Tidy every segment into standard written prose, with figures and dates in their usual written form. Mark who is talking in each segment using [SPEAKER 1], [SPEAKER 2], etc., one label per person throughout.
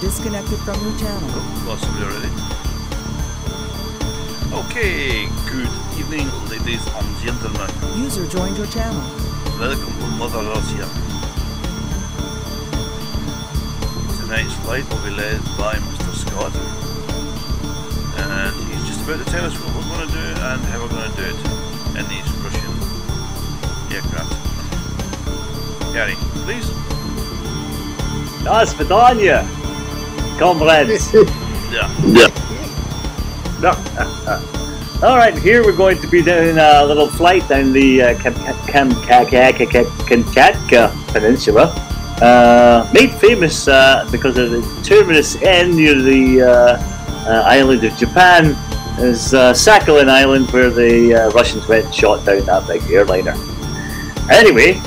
[SPEAKER 1] disconnected from your channel.
[SPEAKER 2] Oh, lost somebody already. Okay, good evening, ladies and gentlemen.
[SPEAKER 1] User joined your channel.
[SPEAKER 2] Welcome to Mother Russia. Tonight's flight will be led by Mr. Scott, and he's just about to tell us what we're going to do and how we're going to do it in these Russian aircraft. Gary, please.
[SPEAKER 3] До свидания, comrades.
[SPEAKER 2] Yeah.
[SPEAKER 3] No. Alright, here we're going to be doing a little flight down the Kamchatka Peninsula. Made famous because of the terminus end near the island of Japan is Sakhalin Island, where the Russians went and shot down that big airliner. Anyway,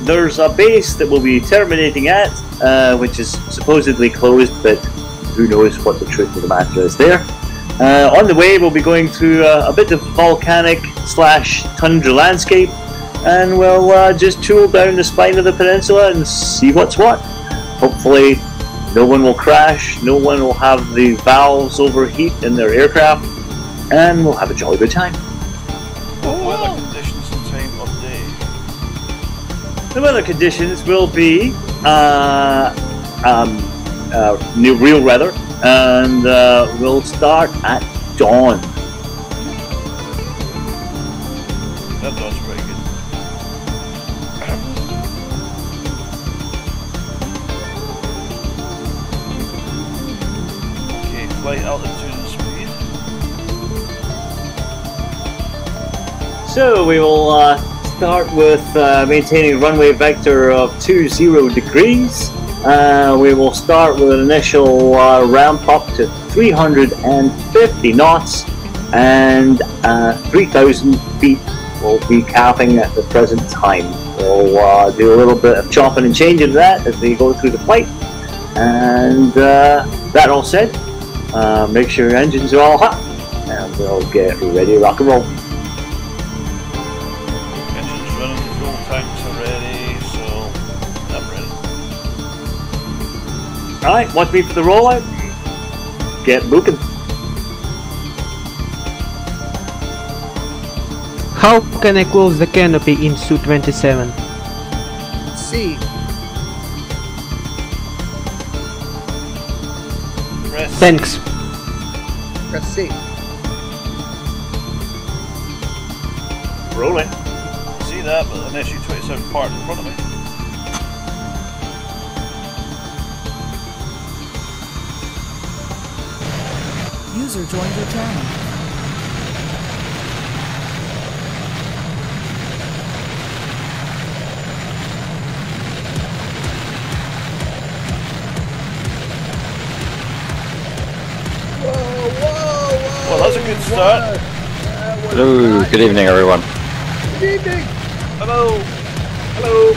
[SPEAKER 3] there's a base that we'll be terminating at, which is supposedly closed, but who knows what the truth of the matter is there. On the way, we'll be going through a bit of volcanic / tundra landscape, and we'll just tool down the spine of the peninsula and see what's what. Hopefully no one will crash, no one will have the valves overheat in their aircraft, and we'll have a jolly good time.
[SPEAKER 2] What weather conditions and time of day?
[SPEAKER 3] The weather conditions will be real weather, and we'll start at dawn.
[SPEAKER 2] That dawn's pretty good. Okay, flight altitude and speed.
[SPEAKER 3] So we will start with maintaining runway vector of 20 degrees. We will start with an initial ramp up to 350 knots, and 3,000 feet will be capping at the present time. We'll do a little bit of chopping and changing of that as we go through the flight. And that all said, make sure your engines are all hot, and we'll get ready to rock and roll.
[SPEAKER 2] Engines running, fuel tanks are ready, so I'm ready.
[SPEAKER 3] Alright, watch me for the rollout. Get booking.
[SPEAKER 4] How can I close the canopy in Su-27?
[SPEAKER 5] C.
[SPEAKER 2] Press
[SPEAKER 4] Thanks.
[SPEAKER 5] Press C.
[SPEAKER 3] Rolling.
[SPEAKER 2] See that, but an SU-27 part in front of me.
[SPEAKER 1] User joined your channel.
[SPEAKER 2] Well, that's a good start.
[SPEAKER 6] Hello, good evening everyone.
[SPEAKER 5] Good evening.
[SPEAKER 2] Hello.
[SPEAKER 3] Hello.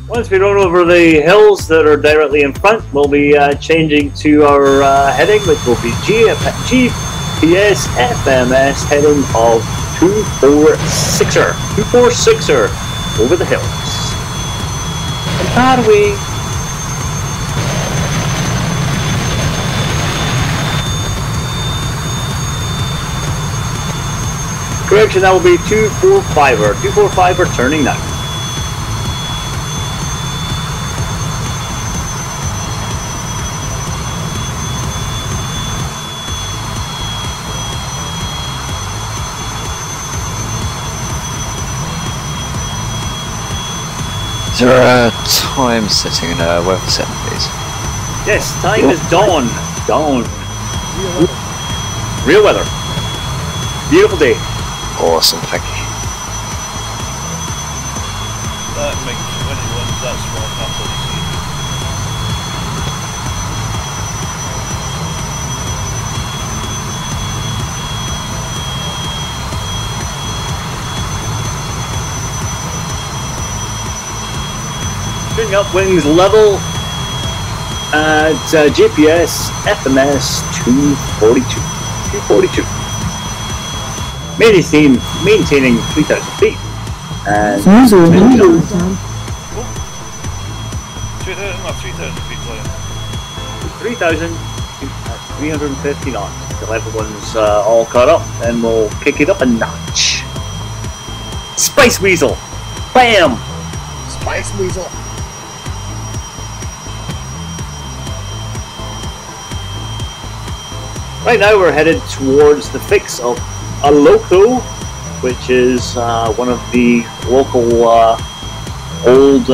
[SPEAKER 3] Once we run over the hills that are directly in front, we'll be changing to our heading, which will be GPS FMS heading of 246er over the hills. And how do we? Correction, that will be 245er. 245er turning now.
[SPEAKER 6] Is there a time setting and a weather setting, please?
[SPEAKER 3] Yes, time is dawn. Dawn. Real weather. Beautiful day.
[SPEAKER 6] Awesome, thank you.
[SPEAKER 2] That makes 21, that's what I'm happily seeing.
[SPEAKER 3] Bring up wings level at GPS FMS 242. 242. maintaining 3,000 feet. And
[SPEAKER 1] User in your
[SPEAKER 2] 2,000 or 3,000 feet flying.
[SPEAKER 3] 3,000 at 350 knots. Till everyone's all caught up, and we'll kick it up a notch. Spice Weasel! Bam!
[SPEAKER 5] Spice Weasel.
[SPEAKER 3] Right now we're headed towards the fix of a loco, which is one of the local old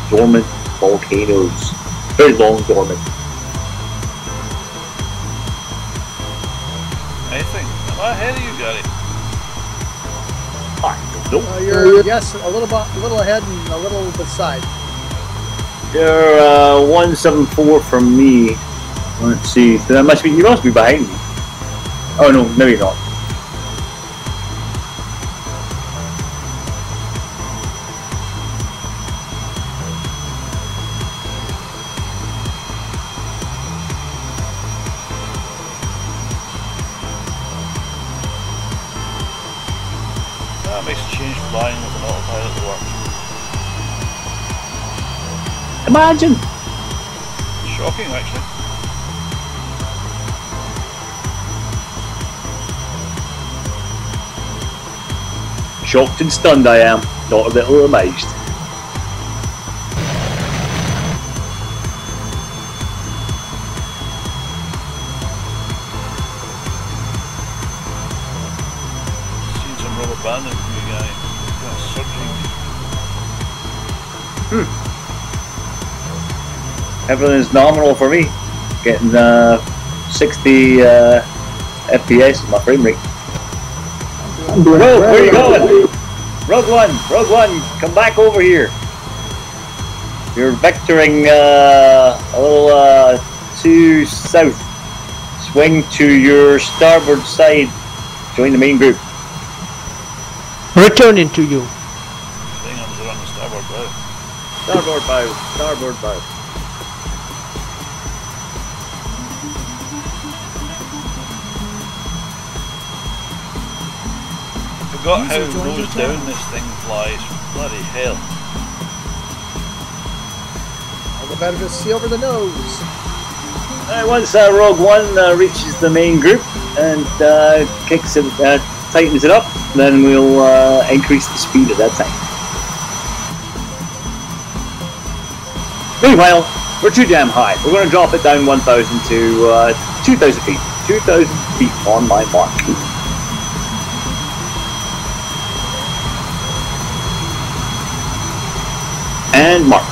[SPEAKER 3] dormant volcanoes. Very long dormant.
[SPEAKER 2] Anything? Am I ahead of you, Gary?
[SPEAKER 3] I don't know.
[SPEAKER 5] You're yes, a little ahead and a little beside.
[SPEAKER 3] You're 174 from me. Let's see. So that must be, you must be behind me. Oh no, maybe not.
[SPEAKER 2] That makes a change flying with an autopilot to work.
[SPEAKER 3] Imagine!
[SPEAKER 2] Shocking, actually.
[SPEAKER 3] Shocked and stunned I am, not a little amazed.
[SPEAKER 2] Seen some rubber banding from you guy. Kind of surging.
[SPEAKER 3] Everything's nominal for me. Getting 60 FPS in my frame rate. Whoa, where are you going? Rogue One, come back over here. You're vectoring a little to south. Swing to your starboard side. Join the main group.
[SPEAKER 4] Returning to you.
[SPEAKER 2] Staying on the starboard bow.
[SPEAKER 3] Starboard bow, starboard bow.
[SPEAKER 2] Forgot how
[SPEAKER 1] User joined your
[SPEAKER 2] nose down
[SPEAKER 1] channel.
[SPEAKER 2] this thing flies. Bloody hell.
[SPEAKER 5] All the better to see over the nose.
[SPEAKER 3] Once Rogue One reaches the main group and kicks it, tightens it up, then we'll increase the speed at that time. Meanwhile, we're too damn high. We're going to drop it down 1,000 to 2,000 feet. 2,000 feet on my mark. And mark.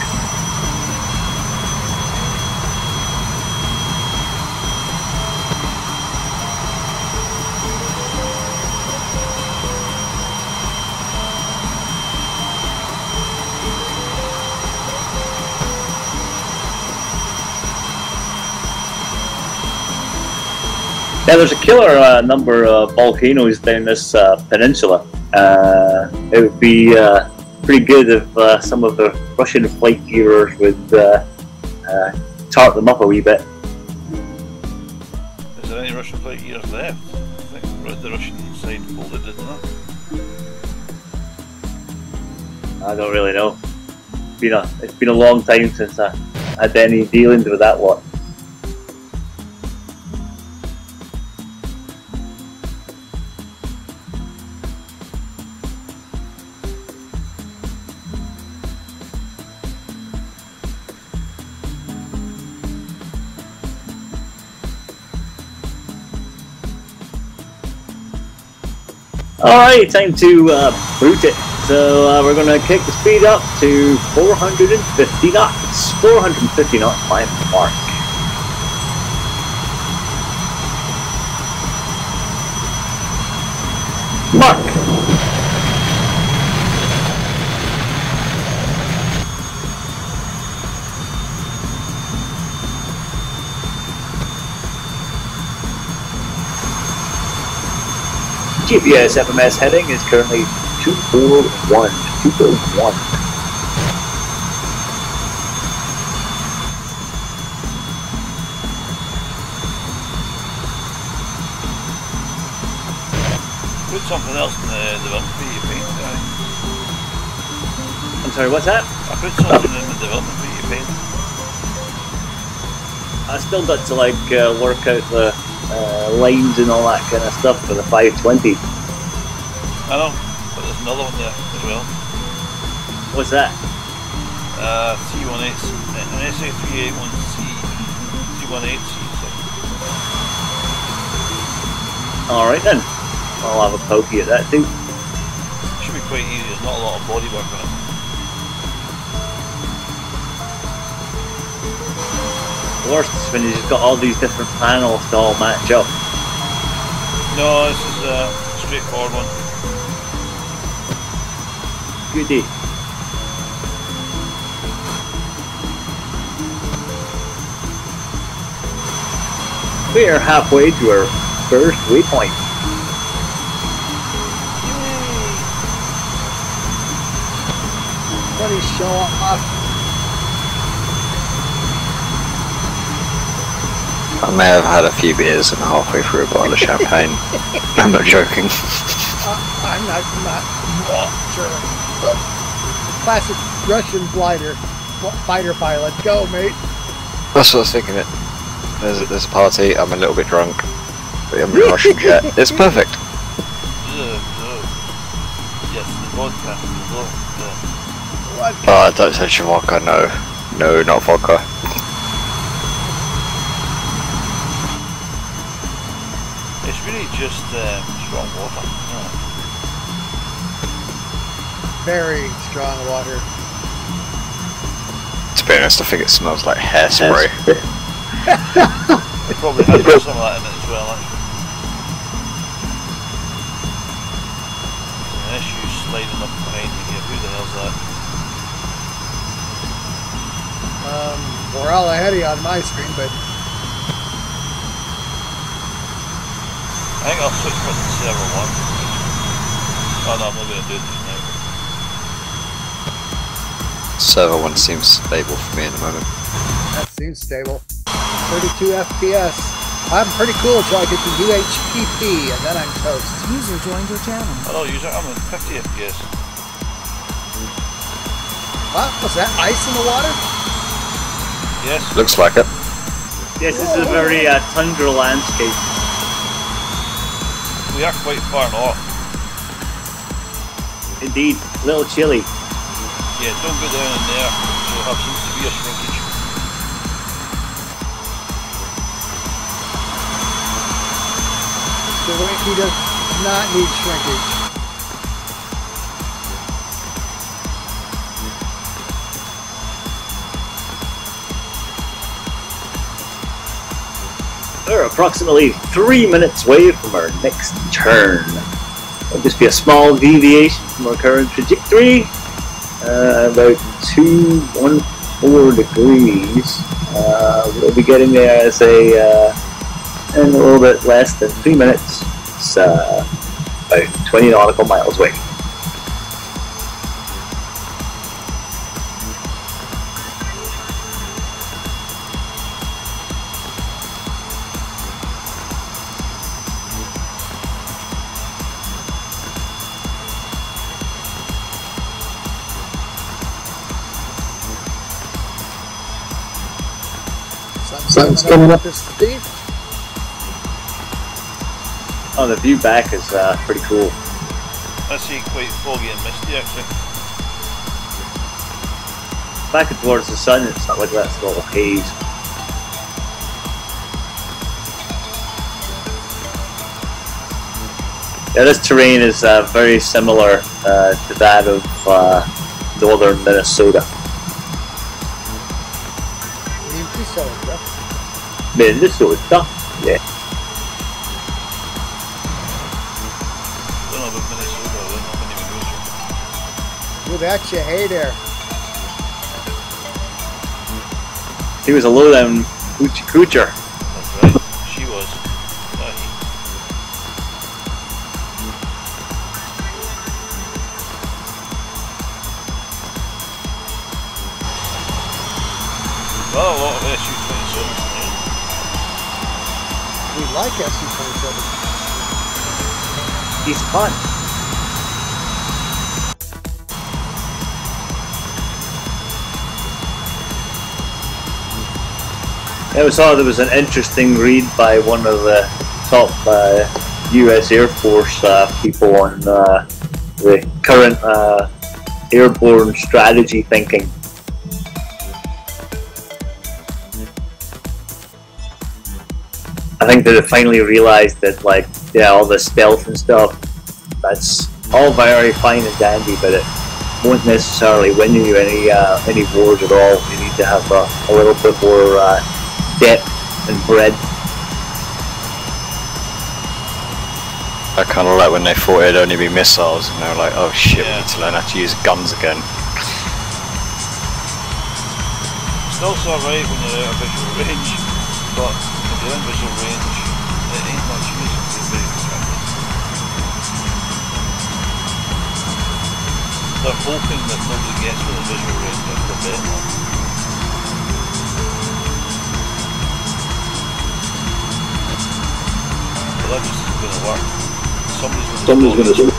[SPEAKER 3] Yeah, there's a killer number of volcanoes down this peninsula. It would be pretty good if some of the Russian flight gearers would tart them up a wee bit.
[SPEAKER 2] Is there any Russian flight gears left? I think the Russian side folded, didn't they?
[SPEAKER 3] I don't really know. It's been a long time since I had any dealings with that lot. Alright, time to boot it. So we're going to kick the speed up to 450 knots. 450 knots by mark. Mark! GPS FMS heading is currently 241. 241.
[SPEAKER 2] Good something else in the development for you paint.
[SPEAKER 3] I'm sorry, what's that?
[SPEAKER 2] I put something in the development for you paint.
[SPEAKER 3] I still got to like work out the lines and all that kind of stuff for the 520.
[SPEAKER 2] I know, but there's another one there as well.
[SPEAKER 3] What's that?
[SPEAKER 2] C18, an SA381C, C18C.
[SPEAKER 3] Alright then. I'll have a pokey at that too.
[SPEAKER 2] Should be quite easy, there's not a lot of body work on it.
[SPEAKER 3] The worst is when you just got all these different panels to all match up.
[SPEAKER 2] No, this is a straightforward one.
[SPEAKER 3] Goodie. We are halfway to our first waypoint.
[SPEAKER 5] Buddy, show off.
[SPEAKER 6] I may have had a few beers and halfway through a bottle of champagne. I'm not joking.
[SPEAKER 5] I'm not sure. Classic Russian fighter pilot. Go, mate.
[SPEAKER 6] That's what I was thinking. There's a party. I'm a little bit drunk. But I'm in a Russian jet. It's perfect.
[SPEAKER 2] Yes, the vodka.
[SPEAKER 5] What?
[SPEAKER 6] Oh, don't touch your vodka. No, not vodka.
[SPEAKER 2] It's really just strong water.
[SPEAKER 5] Very strong water.
[SPEAKER 6] To be honest, I think it smells like hairspray.
[SPEAKER 2] It probably has got some of that in it as well, actually. There's an issue sliding up behind me here. Who the hell's that?
[SPEAKER 5] We're all ahead of you on my screen, but
[SPEAKER 2] I think I'll switch back to server 1. Oh no, I'm not going to do this now.
[SPEAKER 6] Server 1 seems stable for me at the moment.
[SPEAKER 5] that seems stable. 32 FPS. I'm pretty cool until I get to UHPP, and then I'm toast.
[SPEAKER 1] User joined your channel.
[SPEAKER 2] Hello user, I'm at 50 FPS.
[SPEAKER 5] What? Was that ice in the water?
[SPEAKER 2] Yes.
[SPEAKER 6] Looks like it.
[SPEAKER 3] Yes, this is a very tundra landscape.
[SPEAKER 2] We are quite far north.
[SPEAKER 3] Indeed, a little chilly.
[SPEAKER 2] Yeah, don't go down in there. You'll have some severe shrinkage.
[SPEAKER 5] The Winky does not need shrinkage.
[SPEAKER 3] We're approximately 3 minutes away from our next turn. It'll just be a small deviation from our current trajectory. About 214 degrees. We'll be getting there as in a little bit less than 3 minutes. It's about 20 nautical miles away.
[SPEAKER 5] Sun's coming up this speed.
[SPEAKER 3] Oh, the view back is pretty cool.
[SPEAKER 2] I see quite foggy and misty actually.
[SPEAKER 3] Back and towards the sun, it's not like that, it's a little haze. Yeah, this terrain is very similar to that of northern Minnesota. Minnesota, yeah.
[SPEAKER 2] Don't know about Minnesota, I don't know if anyone goes there.
[SPEAKER 5] You betcha, hey there.
[SPEAKER 3] He was a low-down hoochie coocher.
[SPEAKER 2] That's right, she was. Not he. Well, a lot of SU-27s.
[SPEAKER 5] We like SU-27.
[SPEAKER 3] He's fun. I saw there was an interesting read by one of the top US Air Force people on the current airborne strategy thinking. I think that they finally realized that, like, yeah, all the stealth and stuff, that's all very fine and dandy, but it won't necessarily win you any wars at all. You need to have a little bit more depth and breadth.
[SPEAKER 6] I kind of like when they thought it'd only be missiles, and they were like, "Oh shit, we need to learn how to use guns again."
[SPEAKER 2] Still so right when you're out of visual range, but if you're in visual range, it ain't much use of being very distracted. They're hoping that nobody gets within visual range if they're better. But that just isn't going to work. Somebody's going to do it.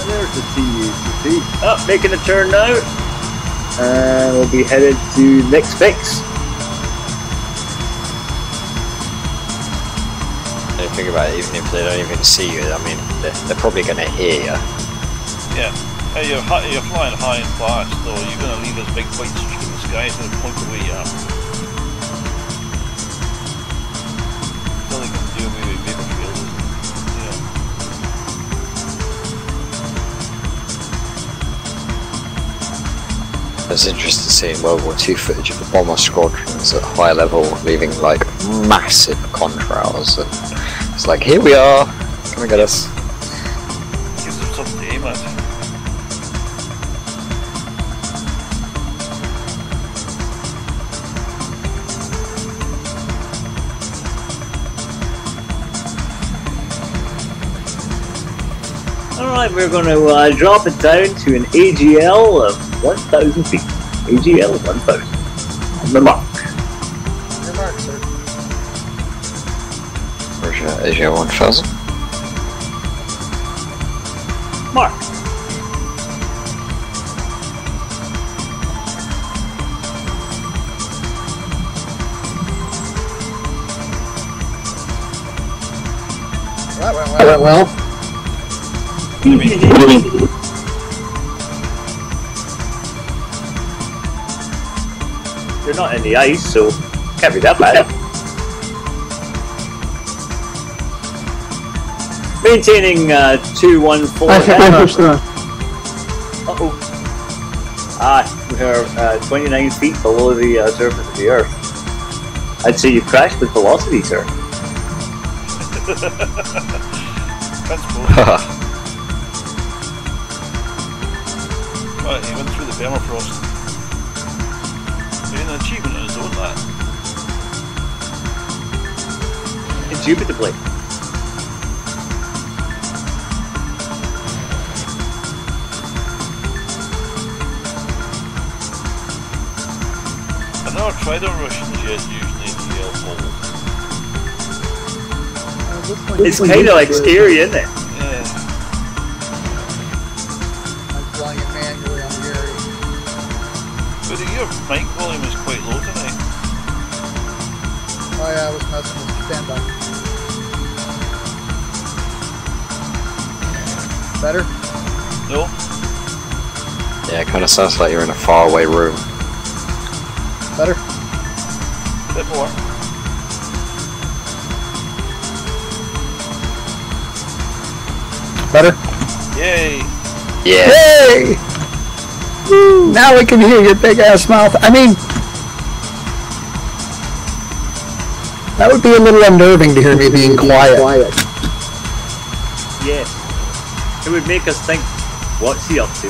[SPEAKER 3] There's the TUCC. Oh, making a turn now. And we'll be headed to next fix.
[SPEAKER 6] Think about it, even if they don't even see you, I mean, they're probably going to hear you.
[SPEAKER 2] Yeah. Hey, you're flying high and fast, though. You're going to leave this big white streak in the sky to point the way you are. All they can do away with vapor trails, yeah.
[SPEAKER 6] It's interesting seeing World War II footage of the bomber squadrons at high level, leaving like massive contrails, and it's like, here we are, come and get us.
[SPEAKER 2] Gives them something to aim at.
[SPEAKER 3] Alright, we're going to drop it down to an AGL of 1,000 feet. AGL 1,000. On the mark.
[SPEAKER 5] Your mark, sir.
[SPEAKER 6] Roger, Asia 1000.
[SPEAKER 3] Mark.
[SPEAKER 5] That went well.
[SPEAKER 3] You're not in the ice, so can't be that bad. Maintaining 214. We're 29 feet below the surface of the Earth. I'd say you've crashed with velocity, sir.
[SPEAKER 2] That's cool. Right, he went through the permafrost. An achievement on his own, that.
[SPEAKER 3] Indubitably.
[SPEAKER 2] I've never tried a Russian jet using ATL hold.
[SPEAKER 3] It's kind of like scary, isn't it?
[SPEAKER 2] Yeah.
[SPEAKER 5] I'm flying it manually on Gary.
[SPEAKER 2] But your mic volume is quite low tonight.
[SPEAKER 5] Oh yeah, I was messing with standby. Better?
[SPEAKER 2] No?
[SPEAKER 6] Yeah, it kind of sounds like you're in a faraway room.
[SPEAKER 5] Better?
[SPEAKER 2] Bit more.
[SPEAKER 5] Better?
[SPEAKER 2] Yay!
[SPEAKER 6] Yeah.
[SPEAKER 5] Hey! Woo, now we can hear your big ass mouth. I mean, that would be a little unnerving to hear me being quiet.
[SPEAKER 3] Yes. It would make us think, what's he up to?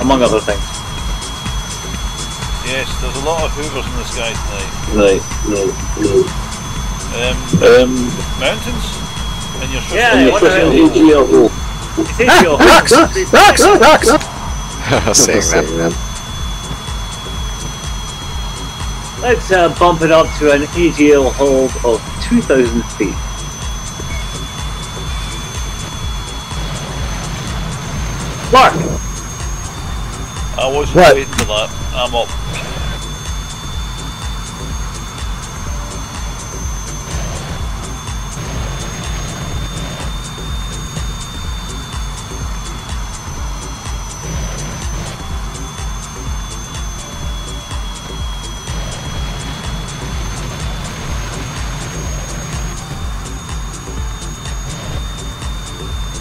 [SPEAKER 3] Among other things.
[SPEAKER 2] Yes, there's a lot of hoovers in the sky tonight.
[SPEAKER 3] Right.
[SPEAKER 2] Mountains? And you're sure
[SPEAKER 3] Yeah,
[SPEAKER 5] Rocks!
[SPEAKER 6] Seeing that.
[SPEAKER 3] Let's bump it up to an AGL hold of 2,000 feet. Mark!
[SPEAKER 2] I wasn't
[SPEAKER 5] What?
[SPEAKER 2] waiting for that. I'm up.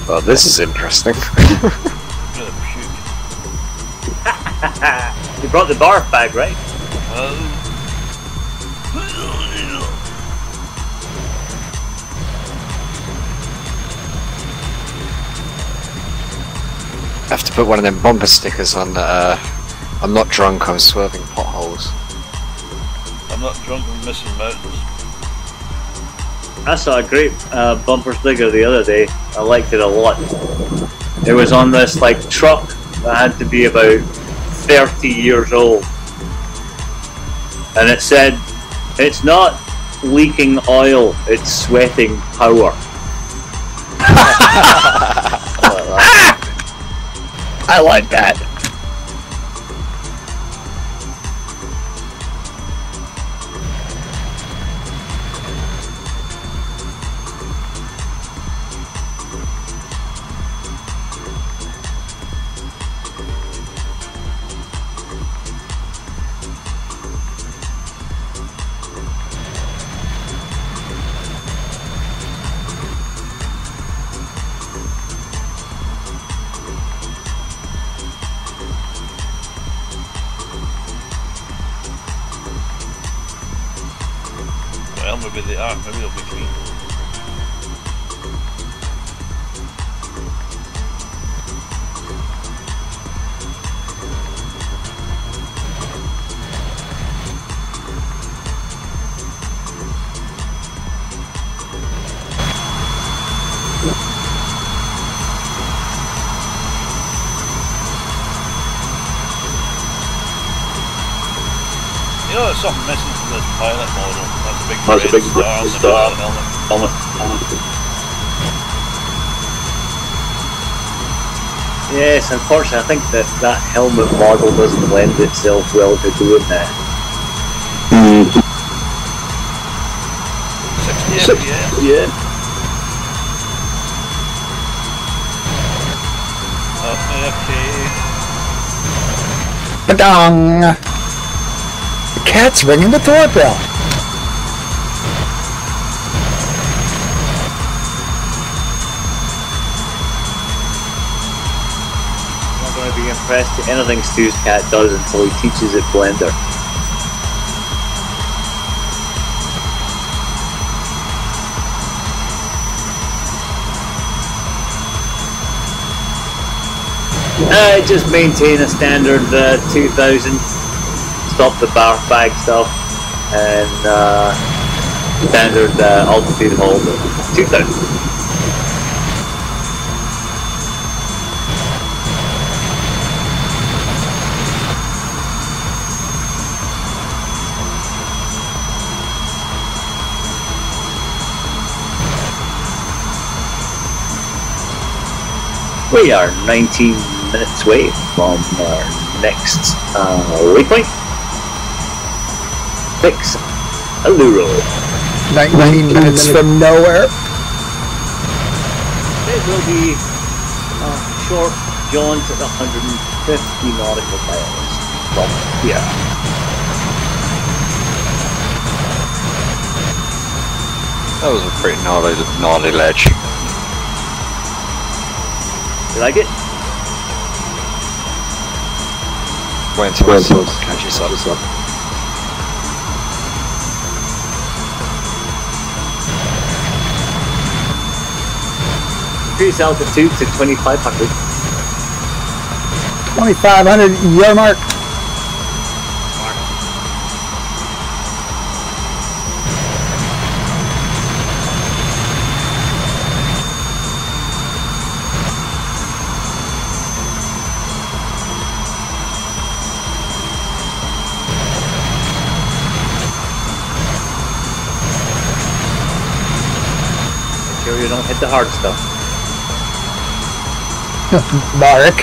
[SPEAKER 6] Well, this is interesting.
[SPEAKER 2] I'm gonna puke.
[SPEAKER 3] You brought the barf bag, right?
[SPEAKER 6] I have to put one of them bumper stickers on. I'm not drunk. I'm swerving potholes.
[SPEAKER 2] I'm not drunk and missing mountains.
[SPEAKER 3] I saw a great bumper sticker the other day. I liked it a lot. It was on this like truck that had to be about 30 years old, and it said, "It's not leaking oil; it's sweating power."
[SPEAKER 5] I like that.
[SPEAKER 2] Well, maybe they are. Maybe they'll be clean. You know, there's something missing from this pilot model. That's a big
[SPEAKER 3] That's a
[SPEAKER 2] red
[SPEAKER 3] big
[SPEAKER 2] star on the
[SPEAKER 3] star.
[SPEAKER 2] middle of the helmet.
[SPEAKER 3] Yes, unfortunately, I think that helmet model doesn't lend itself well to doing that.
[SPEAKER 2] 60 FPS.
[SPEAKER 3] Yeah.
[SPEAKER 2] Okay.
[SPEAKER 5] Ba-dong! The cat's ringing the doorbell.
[SPEAKER 3] I'm not going to be impressed at anything Stu's cat does until he teaches it Blender. Just maintain a standard 2000. Stop the barf bag stuff, and standard altitude hold 2000. We are 19 minutes away from our next waypoint. Fix Alluro.
[SPEAKER 5] 19 minutes from nowhere.
[SPEAKER 3] It will be a short jaunt at 150 nautical miles from here.
[SPEAKER 6] That was a pretty gnarly ledge.
[SPEAKER 3] You like it?
[SPEAKER 6] Wait until I catch yourself up.
[SPEAKER 3] Increase altitude to 2500.
[SPEAKER 5] 2,500, your mark.
[SPEAKER 3] Make sure you don't hit the hard stuff.
[SPEAKER 5] Mark.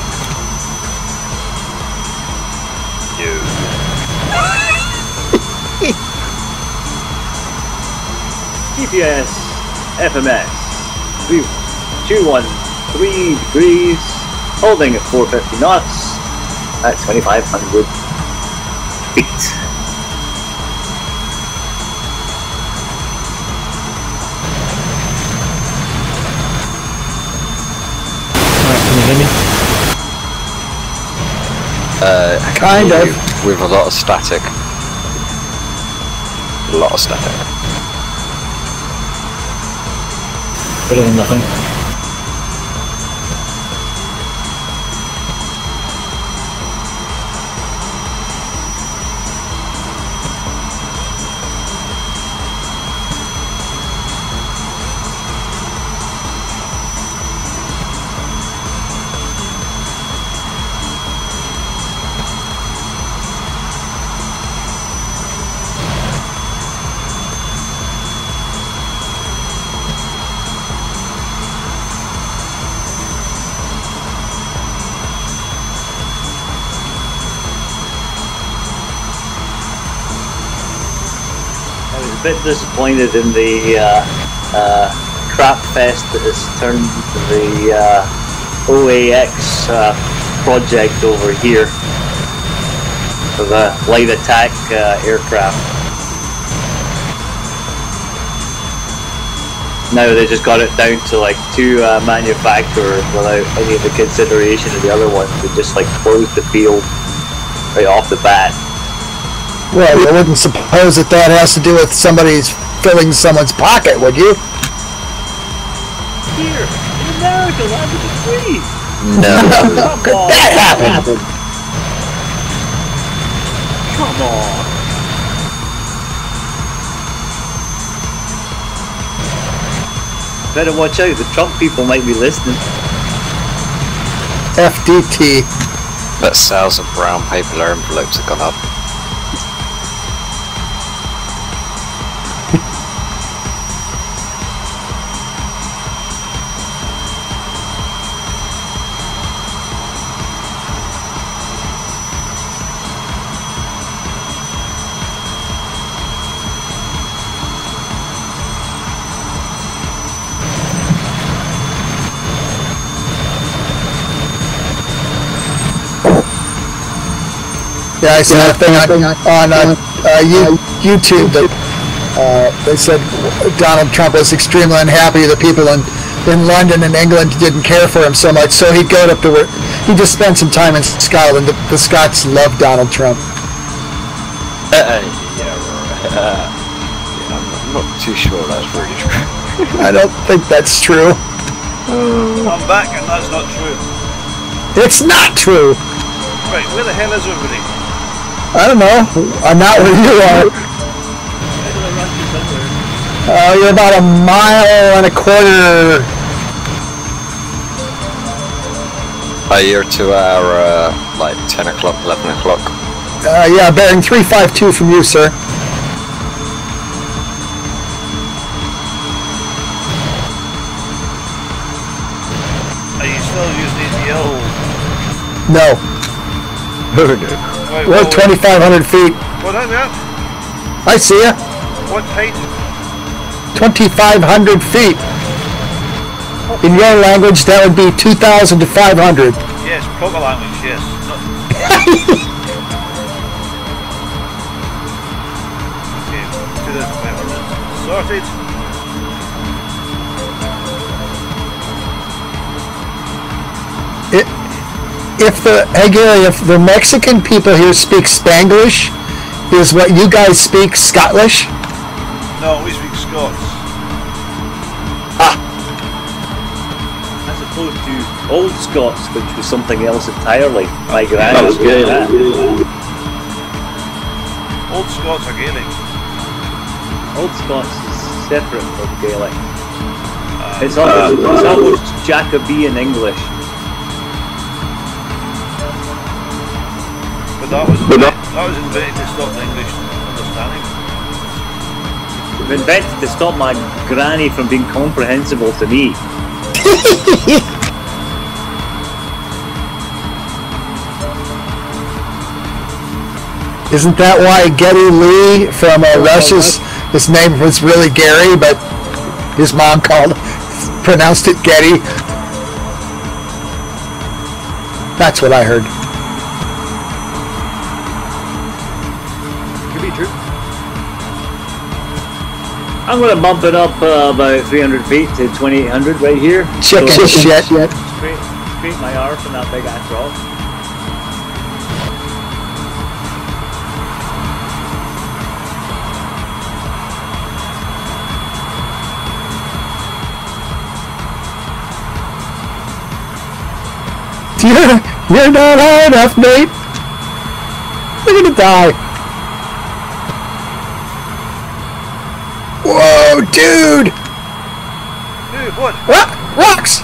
[SPEAKER 3] GPS, FMS, 213 degrees, holding at 450 knots at 2,500 feet.
[SPEAKER 4] Can you hear me?
[SPEAKER 6] Kind of. With a lot of static. A lot of static.
[SPEAKER 7] Better than nothing.
[SPEAKER 3] A bit disappointed in the crap fest that has turned the OAX project over here for the light attack aircraft. Now they just got it down to like 2 manufacturers without any of the consideration of the other ones. They just like closed the field right off the bat.
[SPEAKER 5] Well, you wouldn't suppose that has to do with somebody's filling someone's pocket, would you?
[SPEAKER 3] Here, in America, land of the free.
[SPEAKER 6] No.
[SPEAKER 5] Could that happen?
[SPEAKER 3] Come on. Better watch out, the Trump people might be listening.
[SPEAKER 5] FDT.
[SPEAKER 6] But sales of brown paper envelopes have gone up.
[SPEAKER 5] Yeah, I saw a thing on YouTube that they said Donald Trump was extremely unhappy that people in London and England didn't care for him so much, so he'd go up to where he just spent some time in Scotland. The Scots love Donald Trump.
[SPEAKER 6] I'm not too sure that's really true.
[SPEAKER 5] I don't think that's true.
[SPEAKER 2] I'm back and that's not true.
[SPEAKER 5] It's not true.
[SPEAKER 2] Right, where the hell is everybody?
[SPEAKER 5] I don't know. I'm not where you are. You're about 1.25 miles.
[SPEAKER 6] You're to our, like 10 o'clock, 11 o'clock.
[SPEAKER 5] Yeah, bearing 352 from you, sir.
[SPEAKER 2] Are you still using ADL?
[SPEAKER 5] No.
[SPEAKER 2] Wait,
[SPEAKER 5] We're 2,500 feet.
[SPEAKER 2] What is that?
[SPEAKER 5] I see ya.
[SPEAKER 2] What height?
[SPEAKER 5] 2,500 feet. In your language, that would be 2,000 to 500.
[SPEAKER 2] Yes, proper language, yes. Okay, 2,500. Sorted.
[SPEAKER 5] If the Mexican people here speak Spanglish, is what you guys speak Scottish?
[SPEAKER 2] No, we speak Scots.
[SPEAKER 3] As opposed to Old Scots, which was something else entirely. My granny was doing that.
[SPEAKER 2] Old Scots are Gaelic.
[SPEAKER 3] Old Scots is separate from Gaelic. It's almost Jacobean English.
[SPEAKER 2] But that was invented to stop the English understanding.
[SPEAKER 3] Invented to stop my granny from being comprehensible to me.
[SPEAKER 5] Isn't that why Geddy Lee from Russia's his name was really Gary, but his mom pronounced it Getty. That's what I heard.
[SPEAKER 3] Could be true. I'm going to bump it up about 300 feet to 2800 right here.
[SPEAKER 5] Chicken shit.
[SPEAKER 3] Scrape my arse on that big ass rock.
[SPEAKER 5] You're not high enough, Nate. You're gonna die. Whoa, dude!
[SPEAKER 2] Dude, what?
[SPEAKER 5] Rocks!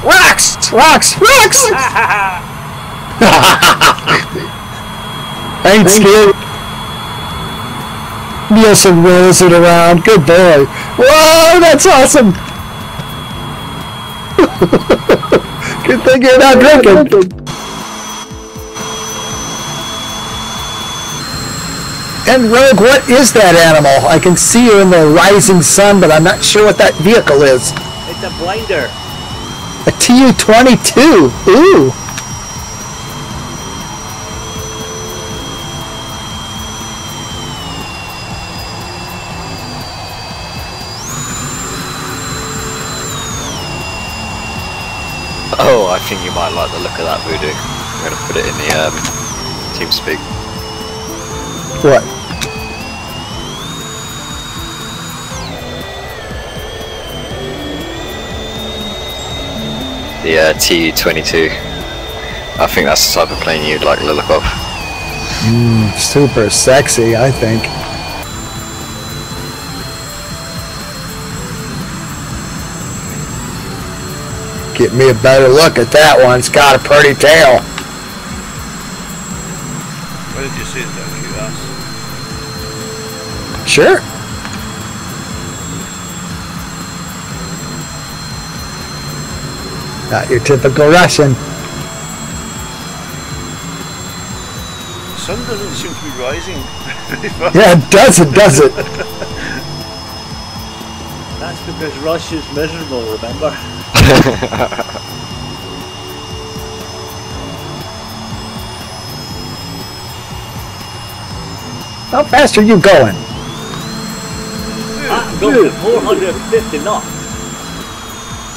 [SPEAKER 5] I ain't scared. Nielsen rolls it around. Good boy. Whoa, that's awesome. Good thing you're not drinking. And Rogue, what is that animal? I can see you in the rising sun, but I'm not sure what that vehicle is.
[SPEAKER 3] It's a blinder.
[SPEAKER 5] A Tu-22. Ooh.
[SPEAKER 6] Oh, I think you might like the look of that, Voodoo. I'm going to put it in the TeamSpeak.
[SPEAKER 5] What?
[SPEAKER 6] The Tu-22. I think that's the type of plane you'd like the look of.
[SPEAKER 5] Super sexy, I think. Get me a better look at that one. It's got a pretty tail.
[SPEAKER 2] What did you say to that cute ass?
[SPEAKER 5] Sure. Not your typical Russian.
[SPEAKER 2] The sun doesn't seem to be rising very fast.
[SPEAKER 5] Yeah, it doesn't, does it?
[SPEAKER 3] That's because Russia's miserable, remember?
[SPEAKER 5] How fast are you going?
[SPEAKER 3] I'm going at 450 knots.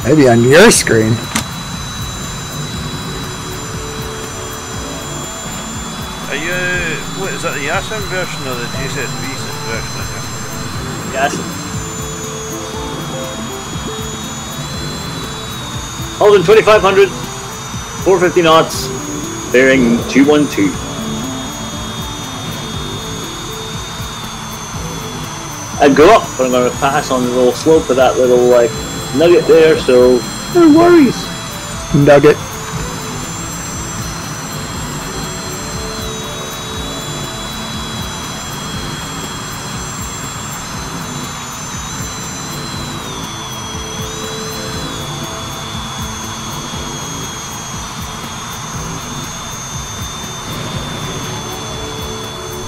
[SPEAKER 5] Maybe on your screen.
[SPEAKER 2] Are you, what is that, the Yasin version or the JSSB version?
[SPEAKER 3] Yasin. Holding 2500, 450 knots, bearing 212. I'd go up, but I'm going to pass on the little slope of that little like nugget there, so no worries.
[SPEAKER 5] Nugget.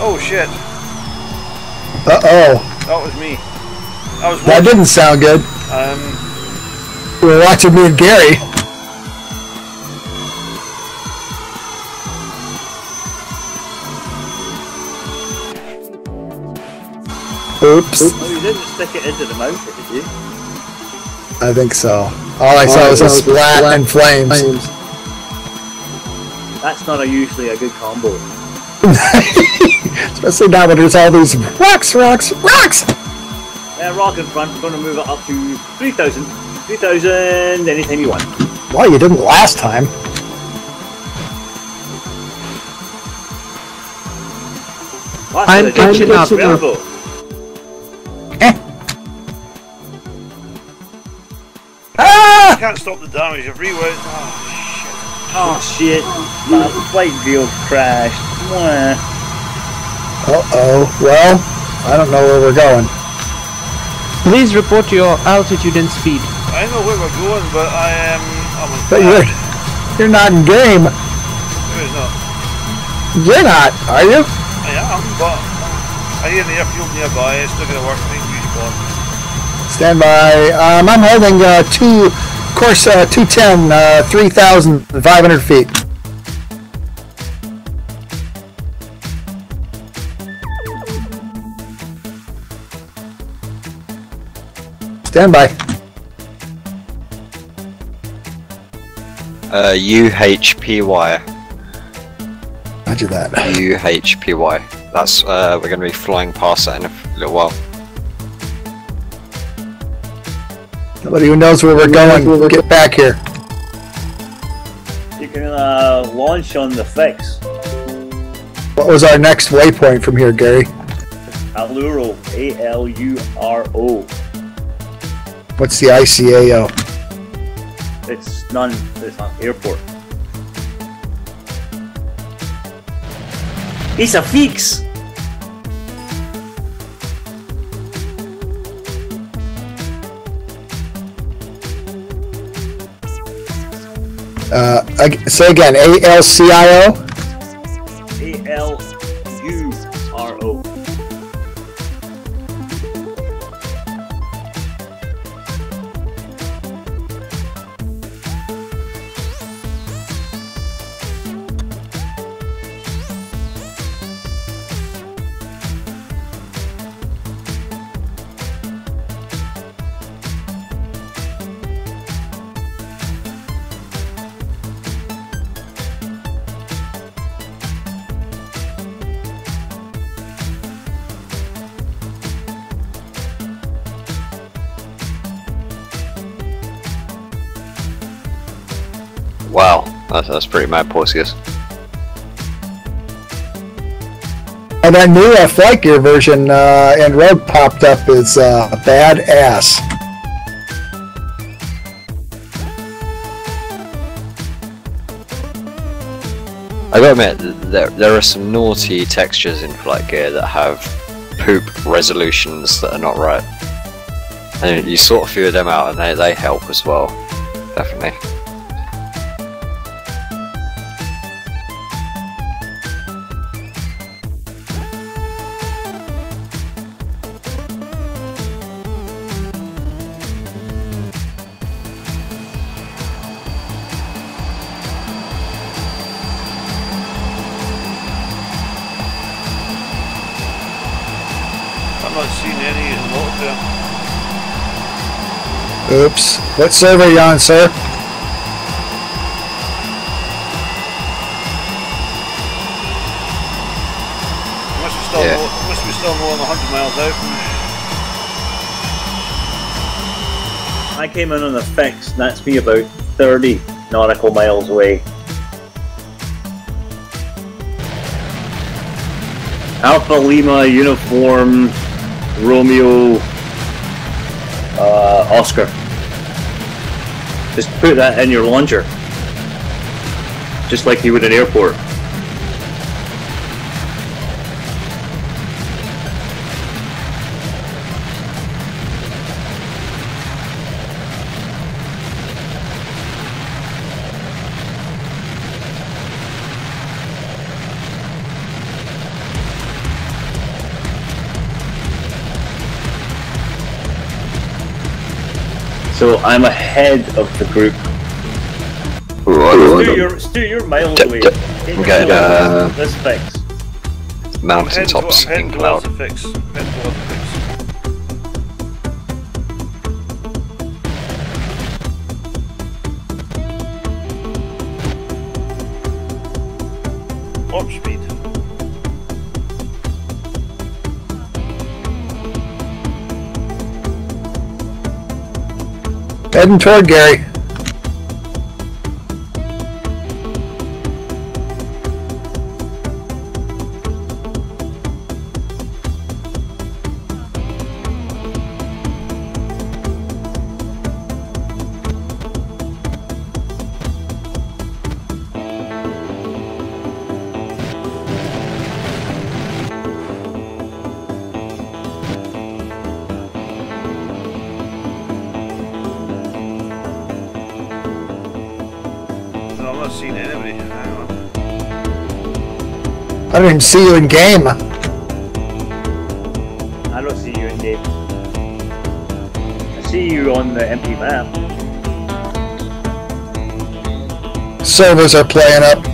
[SPEAKER 2] Oh shit.
[SPEAKER 5] Uh-oh.
[SPEAKER 2] That was me.
[SPEAKER 5] That didn't sound good. We were watching me and Gary. Oops.
[SPEAKER 3] Oh, you didn't stick it into the mouth, did you?
[SPEAKER 5] I think so. All I saw was a splat and flames.
[SPEAKER 3] That's not usually a good combo.
[SPEAKER 5] Especially now when there's all these rocks!
[SPEAKER 3] Rock in front, we're going to move it up to 3,000. 3,000 anytime you want.
[SPEAKER 5] Well, you didn't last time.
[SPEAKER 4] I'm catching up.
[SPEAKER 2] I can't stop the damage, I've rewound.
[SPEAKER 3] Oh shit. My flight gear crashed. Mwah.
[SPEAKER 5] Uh-oh. Well, I don't know where we're going.
[SPEAKER 4] Please report your altitude and speed.
[SPEAKER 2] I know where we're going, but I'm
[SPEAKER 5] But you're not in game.
[SPEAKER 2] No, it's not.
[SPEAKER 5] You're not, are you?
[SPEAKER 2] I am, but I hear the airfield nearby, it's not going to work. I think we should
[SPEAKER 5] Stand by. I'm holding course 210, 3,500 feet. Stand by.
[SPEAKER 6] UHPY.
[SPEAKER 5] Roger that.
[SPEAKER 6] UHPY. That's we're going to be flying past that in a little while.
[SPEAKER 5] Nobody who knows where we're going, get back here.
[SPEAKER 3] You can launch on the fix.
[SPEAKER 5] What was our next waypoint from here, Gary?
[SPEAKER 3] Aluro. A-L-U-R-O.
[SPEAKER 5] What's the ICAO?
[SPEAKER 3] It's not airport. It's a fix!
[SPEAKER 5] Say again, ALCIO?
[SPEAKER 3] A-L-U-R-O.
[SPEAKER 6] Wow, that's pretty mad, Porcius.
[SPEAKER 5] And that new FlightGear version and road popped up is badass.
[SPEAKER 6] I gotta admit, there are some naughty textures in FlightGear that have poop resolutions that are not right. And you sort a few of them out and they help as well, definitely.
[SPEAKER 2] I'm not seeing any in the water there.
[SPEAKER 5] Oops. What server are you on, sir?
[SPEAKER 2] Must be still more than 100 miles out.
[SPEAKER 3] I came in on the fix, and that's me about 30 nautical miles away. Alpha Lima Uniform Romeo Oscar. Just put that in your launcher. Just like you would at an airport. So I'm ahead of the group. Stu, you're miles away.
[SPEAKER 6] I'm getting
[SPEAKER 3] this fix.
[SPEAKER 6] mountaintops in cloud.
[SPEAKER 2] Warp speed.
[SPEAKER 5] Heading toward Gary.
[SPEAKER 2] I'm not seeing anybody. Hang on.
[SPEAKER 5] I don't even see you in game.
[SPEAKER 3] I don't see you in game. see you on the empty map.
[SPEAKER 5] Servers are playing up.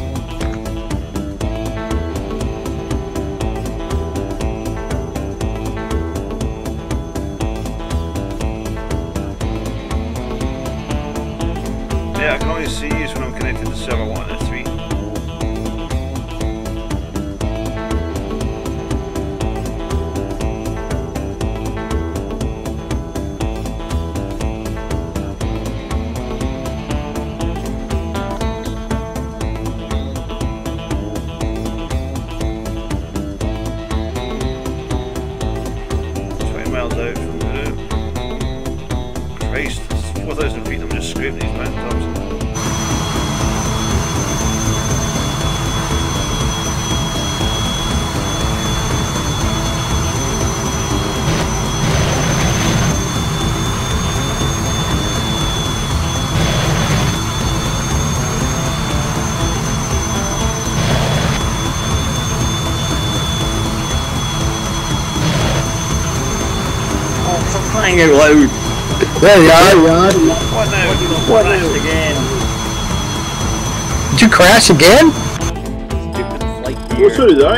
[SPEAKER 2] Yeah, I can only see you when I'm connected to server 1 and 3. Miles out from the Christ, it's 4,000 feet. I'm just scraping these mountain tops.
[SPEAKER 3] Crying out loud.
[SPEAKER 5] There you are.
[SPEAKER 2] What now?
[SPEAKER 3] What again?
[SPEAKER 5] Did you crash again?
[SPEAKER 3] Stupid flight gear.
[SPEAKER 8] Oh, so did I.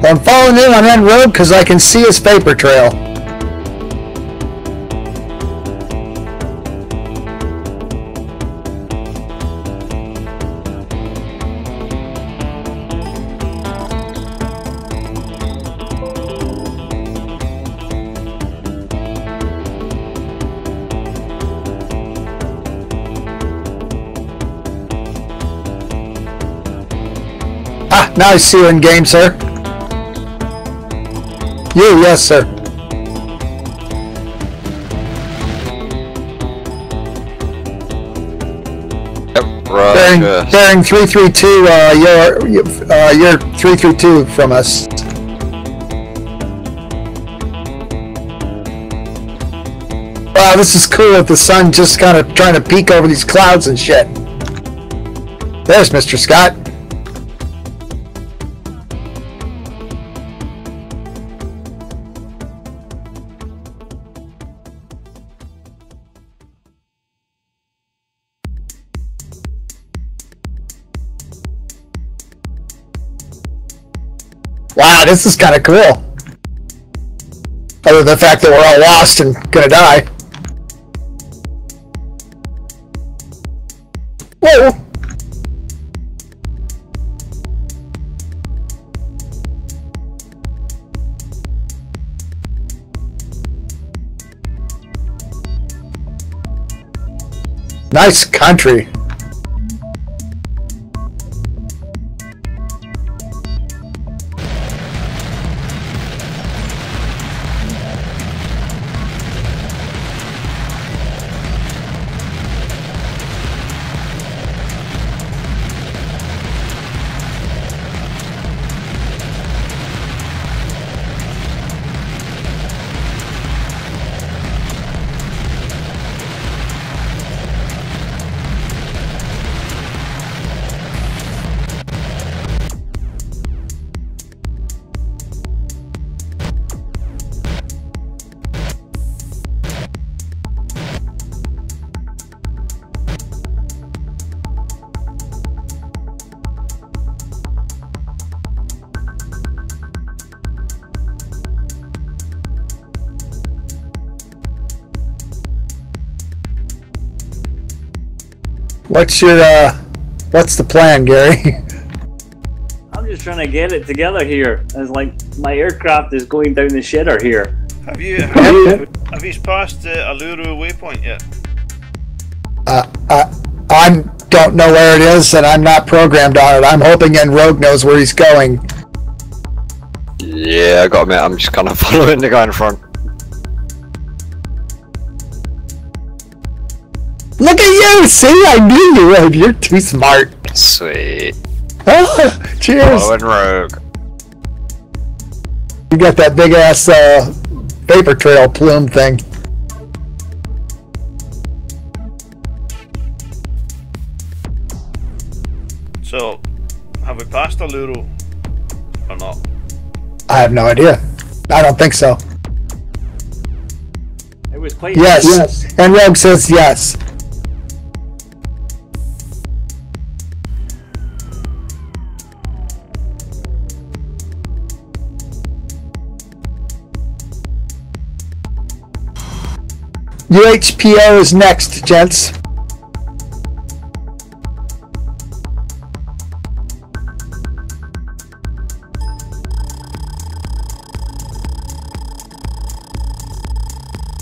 [SPEAKER 5] I'm following in on that road because I can see his vapor trail. Ah, now I see you in game, sir. You, yes, sir.
[SPEAKER 6] Yep, right.
[SPEAKER 5] Bearing 332. You're 332 from us. Wow, this is cool with the sun just kind of trying to peek over these clouds and shit. There's Mr. Scott. Wow, this is kind of cool. Other than the fact that we're all lost and gonna die. Whoa! Nice country. What's the plan, Gary?
[SPEAKER 3] I'm just trying to get it together here. It's like my aircraft is going down the shedder here.
[SPEAKER 2] Have you passed the Aluru waypoint yet?
[SPEAKER 5] I don't know where it is, and I'm not programmed on it. I'm hoping Rogue knows where he's going.
[SPEAKER 6] Yeah, I gotta admit, I'm just kind of following the guy in front.
[SPEAKER 5] Look at you! See, I knew you would. You're too smart.
[SPEAKER 6] Sweet.
[SPEAKER 5] Ah, cheers.
[SPEAKER 6] Following Rogue.
[SPEAKER 5] You got that big ass vapor trail plume thing.
[SPEAKER 2] So, have we passed Aluro or not?
[SPEAKER 5] I have no idea. I don't think so.
[SPEAKER 3] It was quite
[SPEAKER 5] Yes. And Rogue says yes. UHPO is next, gents.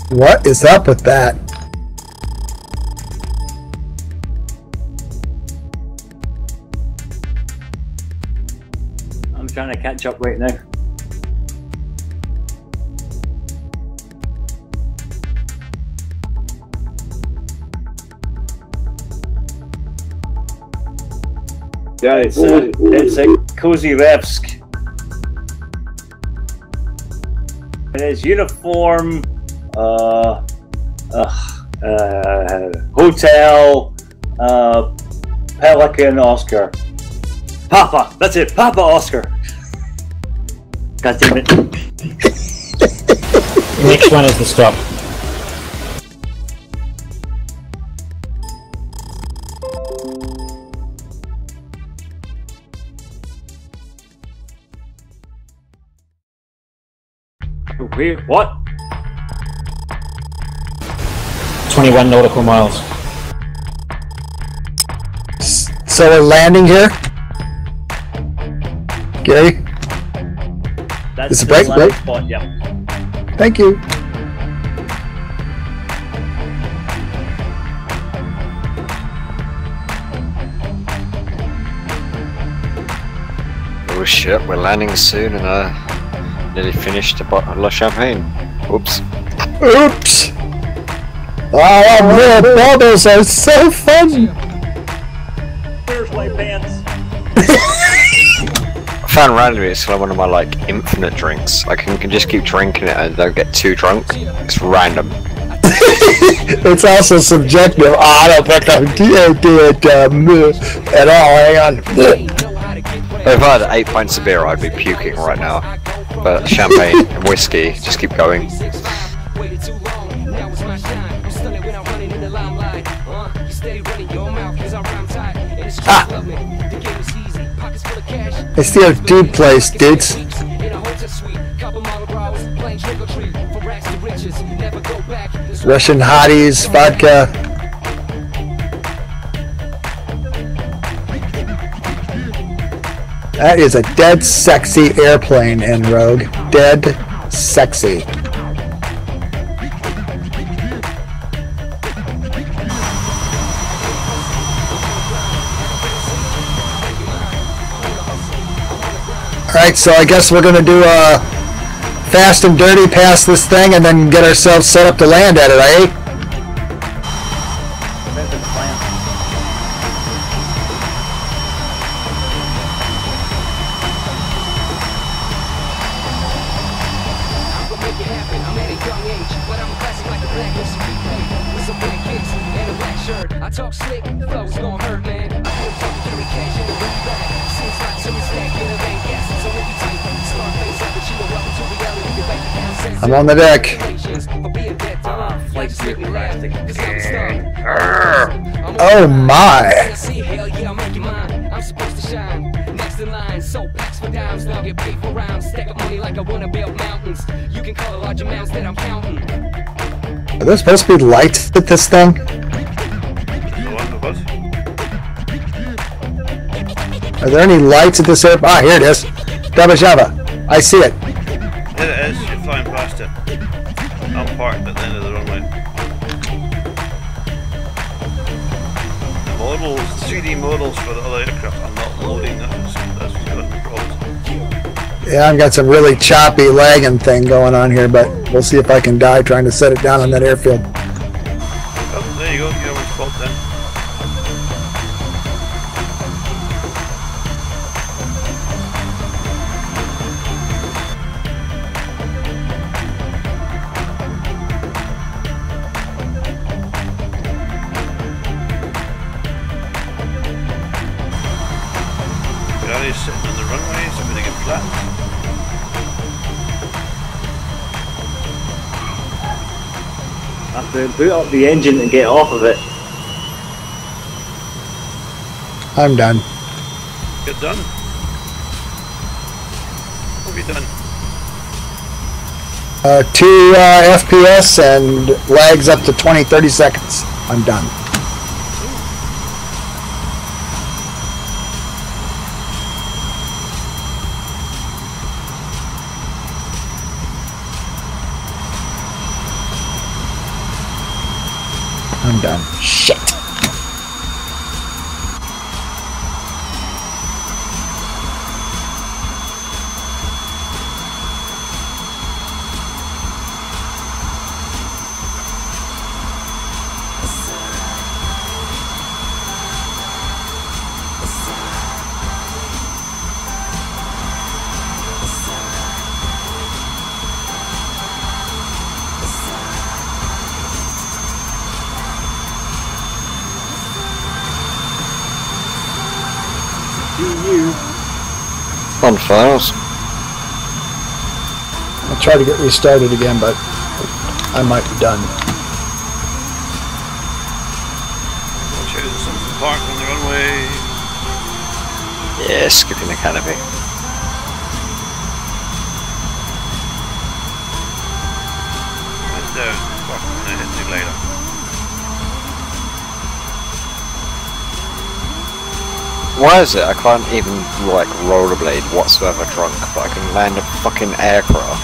[SPEAKER 5] What is up with that?
[SPEAKER 3] I'm trying to catch up right now. Yeah, it's a Cozy Revsk. It is uniform, hotel, Pelican Oscar. Papa, that's it, Papa Oscar. God damn it.
[SPEAKER 7] Next one is the stop.
[SPEAKER 3] Wait, what?
[SPEAKER 7] 21 nautical miles.
[SPEAKER 5] So we're landing here? Gary?
[SPEAKER 3] That's
[SPEAKER 5] It's a
[SPEAKER 3] the
[SPEAKER 5] break,
[SPEAKER 3] last
[SPEAKER 5] right?
[SPEAKER 3] spot, yep.
[SPEAKER 5] Thank you.
[SPEAKER 6] Oh shit, we're landing soon and nearly finished a bottle of champagne. Oops.
[SPEAKER 5] Oops! Oh, real bubbles are so fun!
[SPEAKER 3] Where's my pants?
[SPEAKER 6] I found randomly it's one of my like infinite drinks. I can just keep drinking it and don't get too drunk. It's random.
[SPEAKER 5] It's also subjective. Oh, I don't think I do it at all. Hang on.
[SPEAKER 6] If I had 8 pints of beer I'd be puking right now. But champagne and whiskey, just keep going.
[SPEAKER 5] Ah! I still have dude place, dudes. Russian hotties, vodka. That is a dead sexy airplane in Rogue. Dead sexy. Alright, so I guess we're gonna do a fast and dirty past this thing and then get ourselves set up to land at it, eh?
[SPEAKER 3] That's the plan.
[SPEAKER 8] I talk slick, flow's gonna hurt, man. I feel talking to the cash in the run back. Seems like to stack in a bank gas. So if you take from the smart face out, but you are welcome to reality. Get back to down.
[SPEAKER 5] I'm on the deck. Oh my!
[SPEAKER 8] See, hell yeah, I'm making mine. I'm supposed to shine. Next in line, so packs for dimes. Now get paid for rounds. Stack up money like I wanna build mountains. You can call it large amounts that I'm counting.
[SPEAKER 5] Are there supposed to be lights at this thing? Are there any lights at this airport? Ah, here it is. Dabba Java. I see it.
[SPEAKER 2] There it is, you're flying past it. I'm parked at the end of the runway. The models, 3D models for the other aircraft, I'm not loading. That's what's causing the problems.
[SPEAKER 5] Yeah, I've got some really choppy lagging thing going on here, but we'll see if I can die trying to set it down on that airfield.
[SPEAKER 2] Oh, there you go, you're on spot then.
[SPEAKER 3] have to boot up the engine and get off of it.
[SPEAKER 5] I'm done.
[SPEAKER 2] Get done. What have you done?
[SPEAKER 5] 2 FPS and lags up to 20-30 seconds. I'm done. I'm done. Shit.
[SPEAKER 6] On files.
[SPEAKER 5] I'll try to get restarted again, but I might be done.
[SPEAKER 2] Watch out, there's something parked on the runway.
[SPEAKER 6] Yeah, skipping the canopy.
[SPEAKER 2] And down, parked on the hitting later.
[SPEAKER 6] Why is it I can't even like rollerblade whatsoever drunk, but I can land a fucking aircraft?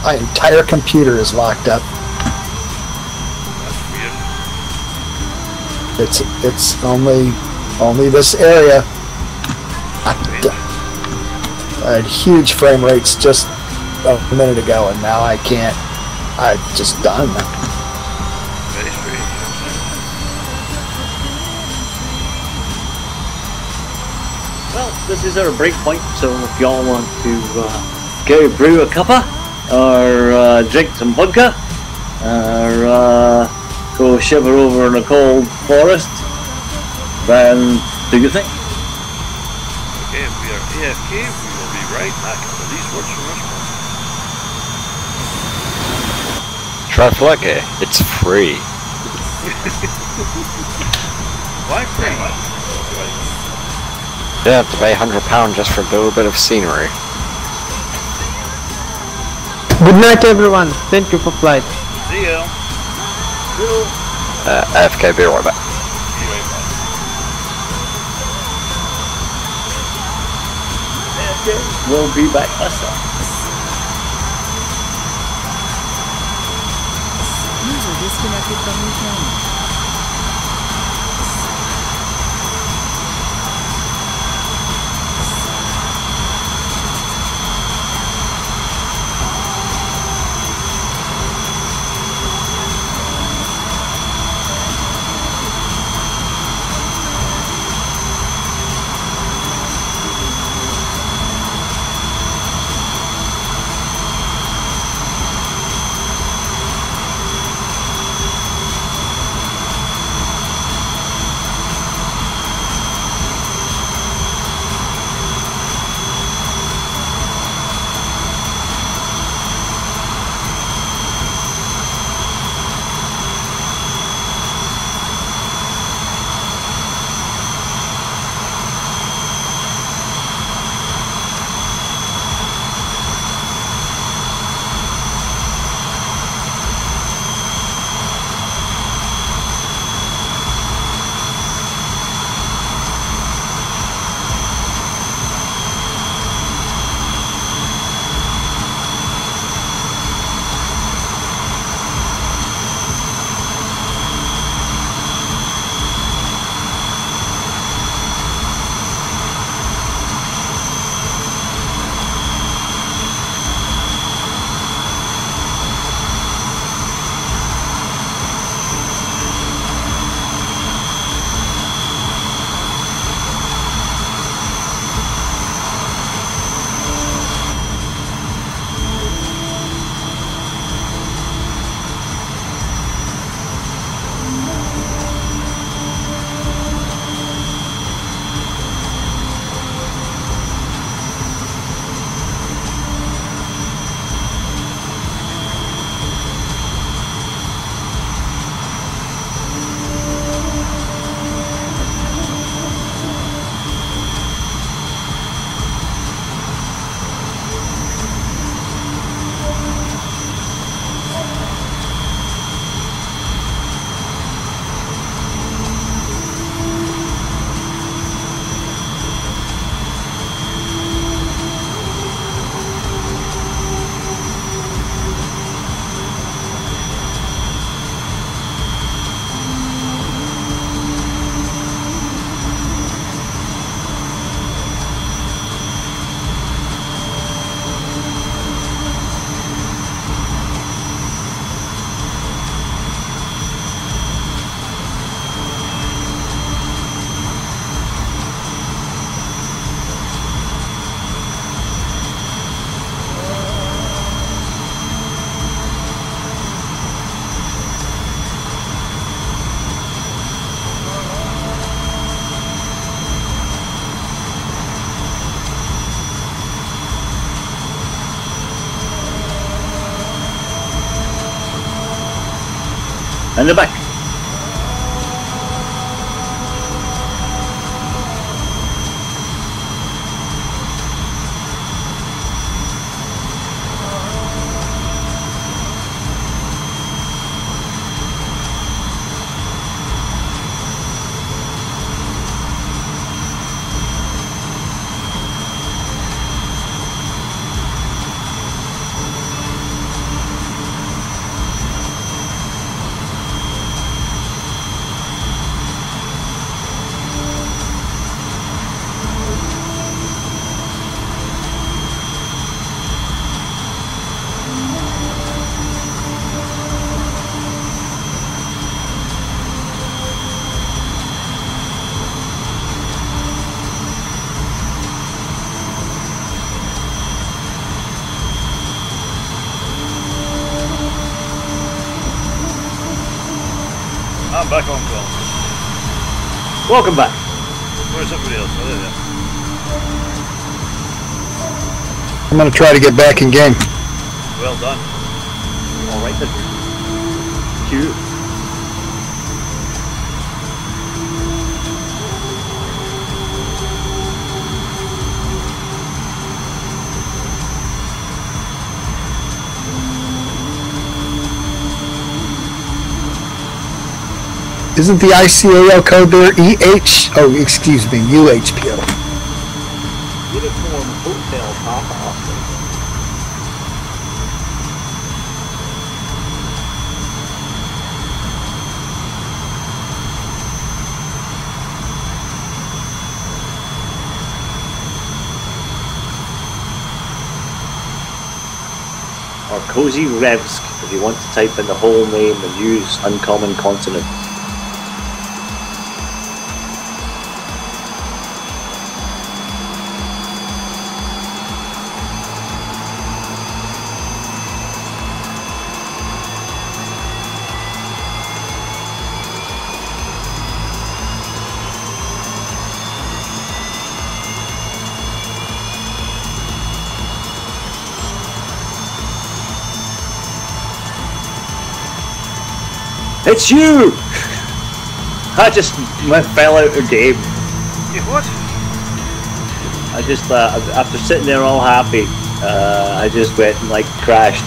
[SPEAKER 5] My entire computer is locked up.
[SPEAKER 2] That's weird.
[SPEAKER 5] It's only this area. I had huge frame rates just a minute ago, and now I can't. I'm just done.
[SPEAKER 2] Very strange.
[SPEAKER 3] Well, this is our break point, so if y'all want to go brew a cuppa, or drink some vodka, or go shiver over in a cold forest, then do you think?
[SPEAKER 2] Okay, if we are AFK, we will be right back after these words from response.
[SPEAKER 6] Try FlightGear. It's free.
[SPEAKER 2] Why free?
[SPEAKER 6] You don't have to pay £100 just for a little bit of scenery.
[SPEAKER 4] Good night, everyone. Thank you for flight.
[SPEAKER 2] See ya.
[SPEAKER 6] AFK, be right back.
[SPEAKER 2] Be right back.
[SPEAKER 3] Okay, we'll be back myself.
[SPEAKER 1] User disconnected from your channel.
[SPEAKER 3] And they're back.
[SPEAKER 2] I'm back on call.
[SPEAKER 3] Welcome back.
[SPEAKER 2] Where's everybody else? Oh, there.
[SPEAKER 5] I'm gonna try to get back in game.
[SPEAKER 2] Well done.
[SPEAKER 3] Alright then. Cute.
[SPEAKER 5] Isn't the ICAO code there EH? Oh, excuse me, UHPO.
[SPEAKER 9] Uniform Hotel Papa.
[SPEAKER 3] Or Cozy Revsk if you want to type in the whole name and use uncommon consonant. It's you! I just fell out of game.
[SPEAKER 2] You what?
[SPEAKER 3] I just, after sitting there all happy, I just went and like crashed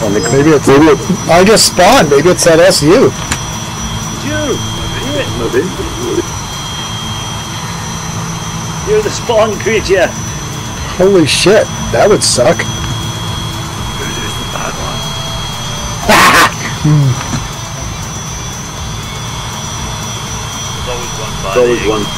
[SPEAKER 3] on the
[SPEAKER 5] Maybe it's I just spawned. Maybe it's that SU.
[SPEAKER 3] It's you! Maybe. You're the spawn creature!
[SPEAKER 5] Holy shit, that would suck.
[SPEAKER 2] Who's the bad one? There's always one bad egg.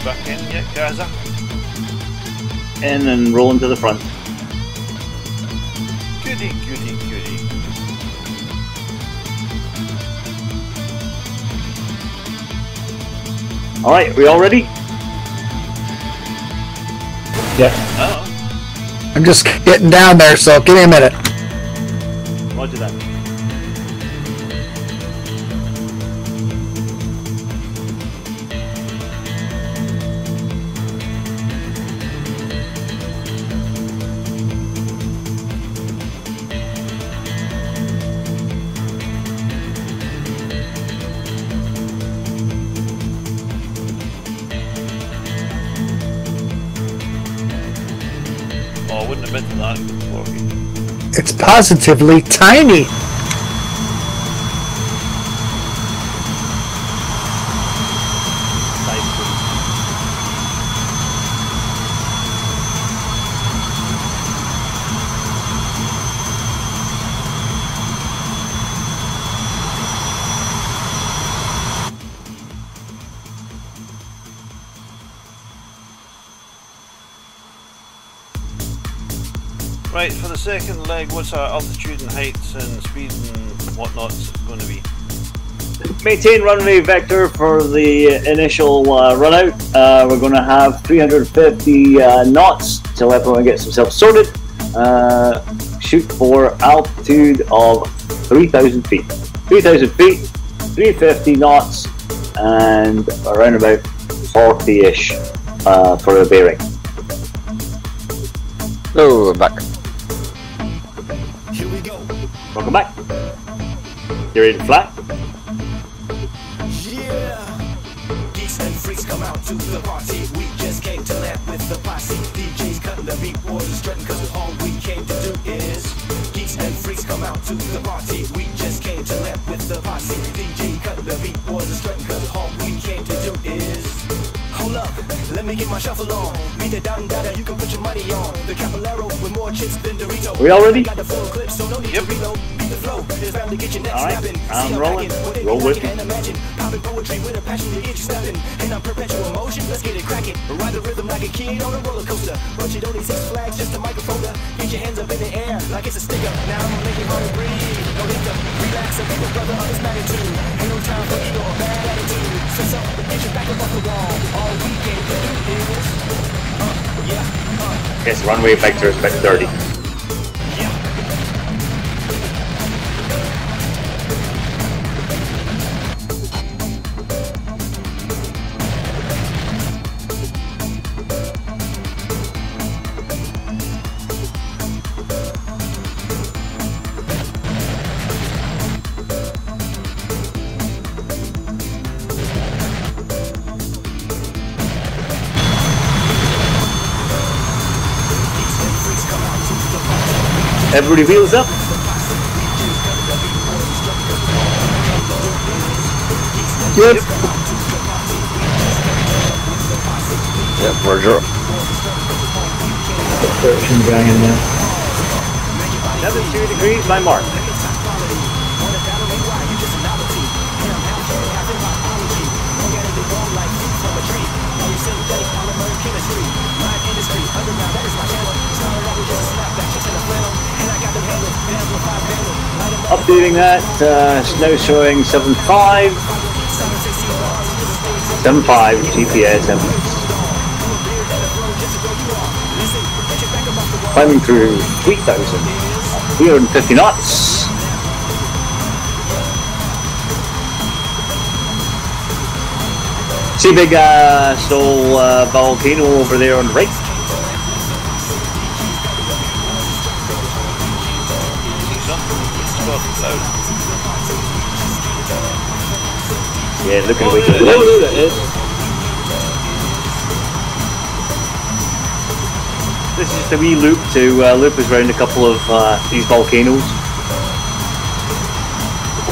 [SPEAKER 2] Back in yet, Gaza?
[SPEAKER 3] In and rolling to the front.
[SPEAKER 2] Goody, goody, goody.
[SPEAKER 3] Alright, we all ready?
[SPEAKER 7] Yep.
[SPEAKER 2] Oh,
[SPEAKER 5] I'm just getting down there, so give me a minute.
[SPEAKER 3] Roger that.
[SPEAKER 2] oh, I wouldn't have been to that before.
[SPEAKER 5] It's positively tiny.
[SPEAKER 2] Right, for the second leg, what's our altitude and heights and speed and whatnot's going to be?
[SPEAKER 3] Maintain runway vector for the initial run out. We're going to have 350 knots till everyone gets themselves sorted. Shoot for altitude of 3,000 feet. 3,000 feet, 350 knots, and around about 40-ish for the bearing.
[SPEAKER 6] Oh, I'm back.
[SPEAKER 3] Welcome back. You're in flat.
[SPEAKER 8] Yeah. Geeks and freaks come out to the party. We just came to land with the posse. DJs cutting the beat, boys strutting, cause all we came to do is geeks and freaks come out to the party. We just came to land with the posse. DJs cutting the beat, boys strutting, cause all we came to do is hold up, let me get my shuffle on. Meet the down data, you can put your money on. The Capolero with more chips than Dorito.
[SPEAKER 3] We all ready?
[SPEAKER 8] Got the full clip, so no need to reload. Beat the flow, it's bound to get your next
[SPEAKER 3] Alright,
[SPEAKER 8] snapping.
[SPEAKER 3] I'm
[SPEAKER 8] See,
[SPEAKER 3] rolling.
[SPEAKER 8] packing,
[SPEAKER 3] Roll with me.
[SPEAKER 8] and imagine popping poetry with a passion to get you snapping. And I'm perpetual motion, let's get it cracking. Ride the rhythm like a kid on a roller coaster. But you don't need 6 flags, just a microphone. Get your hands up in the air like it's a sticker. Now I'm gonna make it hard to breathe. No need to relax and make a brother of this magnitude. Ain't no time for ego or bad attitude. Stress up, get your back up off the wall. All we came to do is
[SPEAKER 3] Yes, runway vector is about 30. Everybody wheels up.
[SPEAKER 5] Good.
[SPEAKER 6] Yep, Roger.
[SPEAKER 7] Correction going in now.
[SPEAKER 3] 72 degrees by mark. Updating that, it's now showing 7.5 GPS evidence. Climbing through 3,350 knots. See big Sol volcano over there on the right. Yeah, look at the way to the left. This is just a wee loop to loop us around a couple of these volcanoes.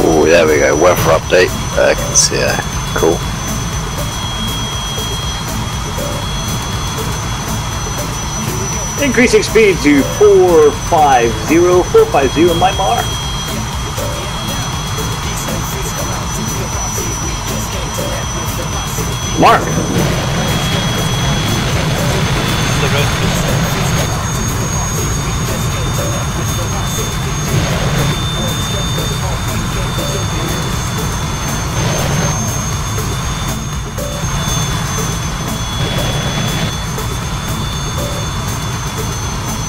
[SPEAKER 6] Oh, there we go. Weather update. I can see it. Cool.
[SPEAKER 3] Increasing speed to 450 my mark. Mark.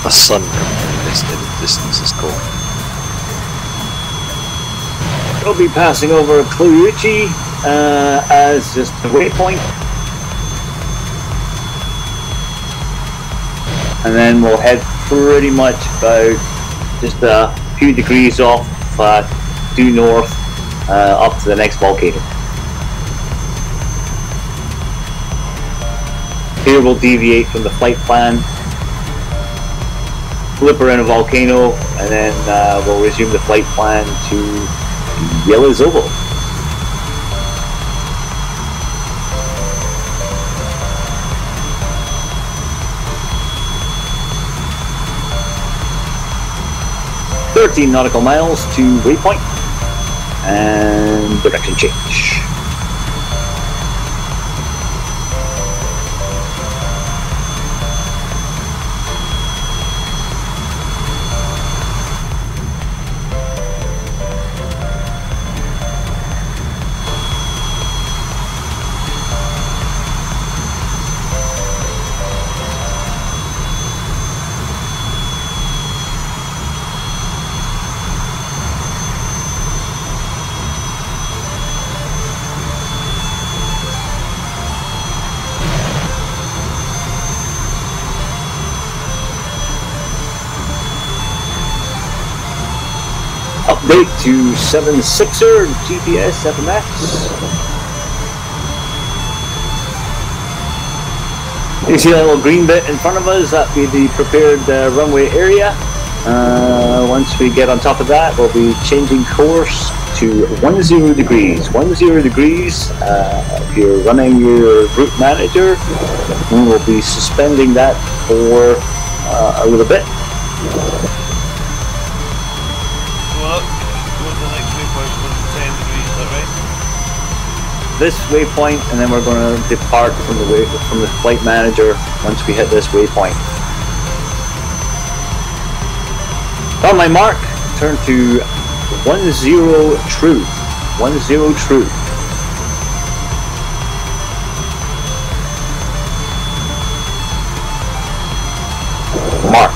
[SPEAKER 6] A sun coming in the distance is cool.
[SPEAKER 3] We'll be passing over Kruise as just a waypoint. And then we'll head pretty much about just a few degrees off due north up to the next volcano. Here we'll deviate from the flight plan, flip around a volcano, and then we'll resume the flight plan to Yellow's Oval. "13 nautical miles to waypoint and direction change." Update to 7.6er GPS FMX. You see a little green bit in front of us, that'll be the prepared runway area. Once we get on top of that, we'll be changing course to 10 degrees. 10 degrees, if you're running your route manager, we will be suspending that for a little bit. This waypoint, and then we're going to depart from the flight manager once we hit this waypoint. On my mark, turn to 10 true. 10 true. Mark.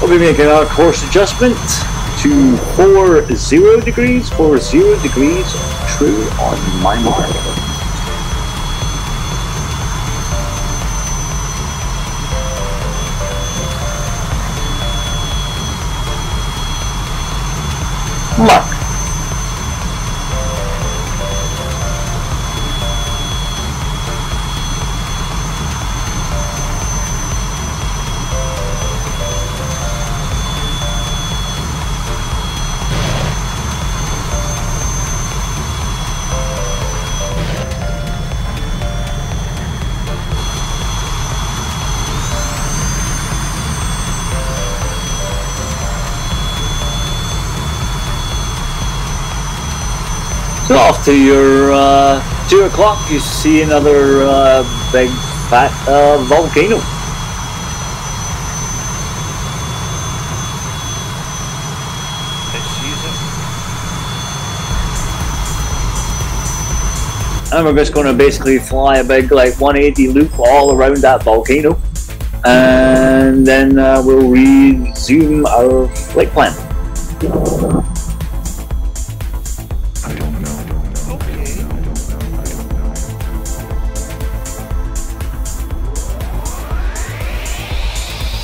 [SPEAKER 3] We'll be making our course adjustment to 40 degrees, 40 degrees true on my mark. Mark. So off to your 2 o'clock, you see another big fat volcano. And we're just going to basically fly a big like 180 loop all around that volcano, and then we'll resume our flight plan.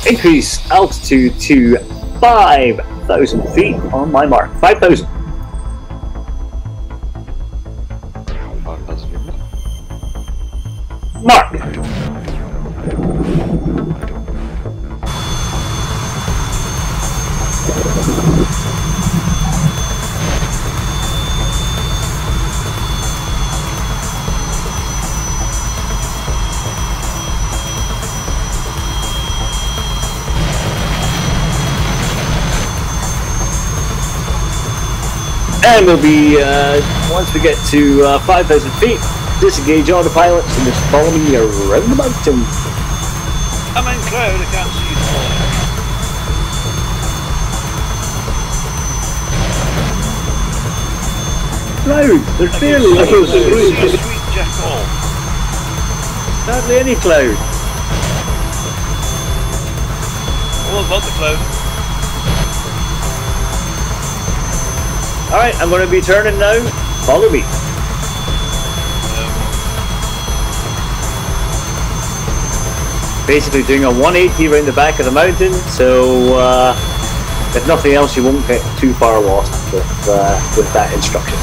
[SPEAKER 3] Increase altitude to 5,000 feet on my mark. 5,000. Mark. And we'll be, once we get to 5,000 feet, disengage autopilots and just follow me around the mountain.
[SPEAKER 2] I'm in cloud, I can't see you falling.
[SPEAKER 3] Cloud, there's barely
[SPEAKER 2] I can see
[SPEAKER 3] any
[SPEAKER 2] a sweet jackal.
[SPEAKER 3] hardly any cloud.
[SPEAKER 2] All about the cloud.
[SPEAKER 3] Alright, I'm going to be turning now. Follow me. Basically doing a 180 around the back of the mountain, so if nothing else you won't get too far lost with that instruction.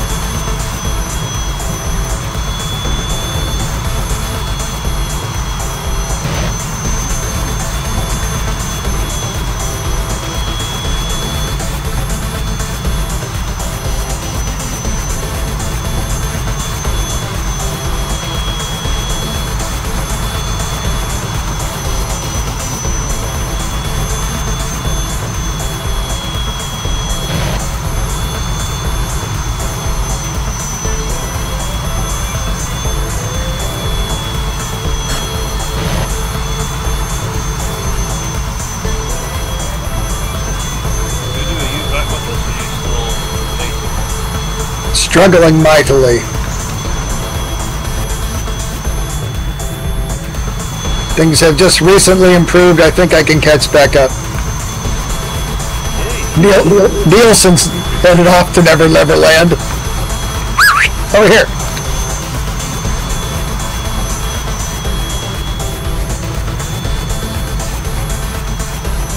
[SPEAKER 5] Struggling mightily. Things have just recently improved. I think I can catch back up. Nielsen's headed off to Never Never Land. Over here.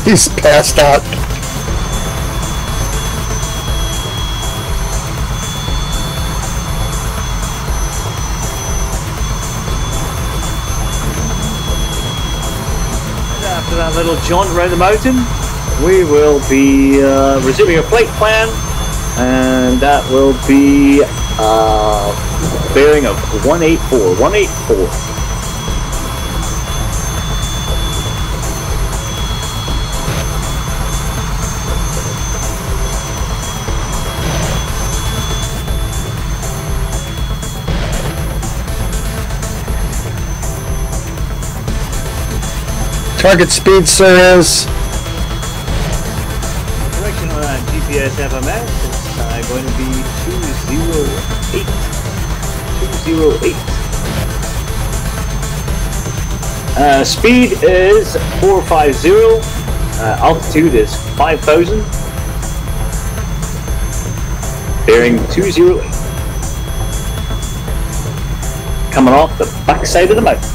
[SPEAKER 5] He's passed out.
[SPEAKER 3] After that little jaunt around the mountain, we will be resuming our flight plan, and that will be bearing of 184. 184.
[SPEAKER 5] Target speed, sir, is...
[SPEAKER 3] Correction on that GPS FMS is going to be 208. 208. Speed is 450. Altitude is 5,000. Bearing 208. Coming off the backside of the mountain.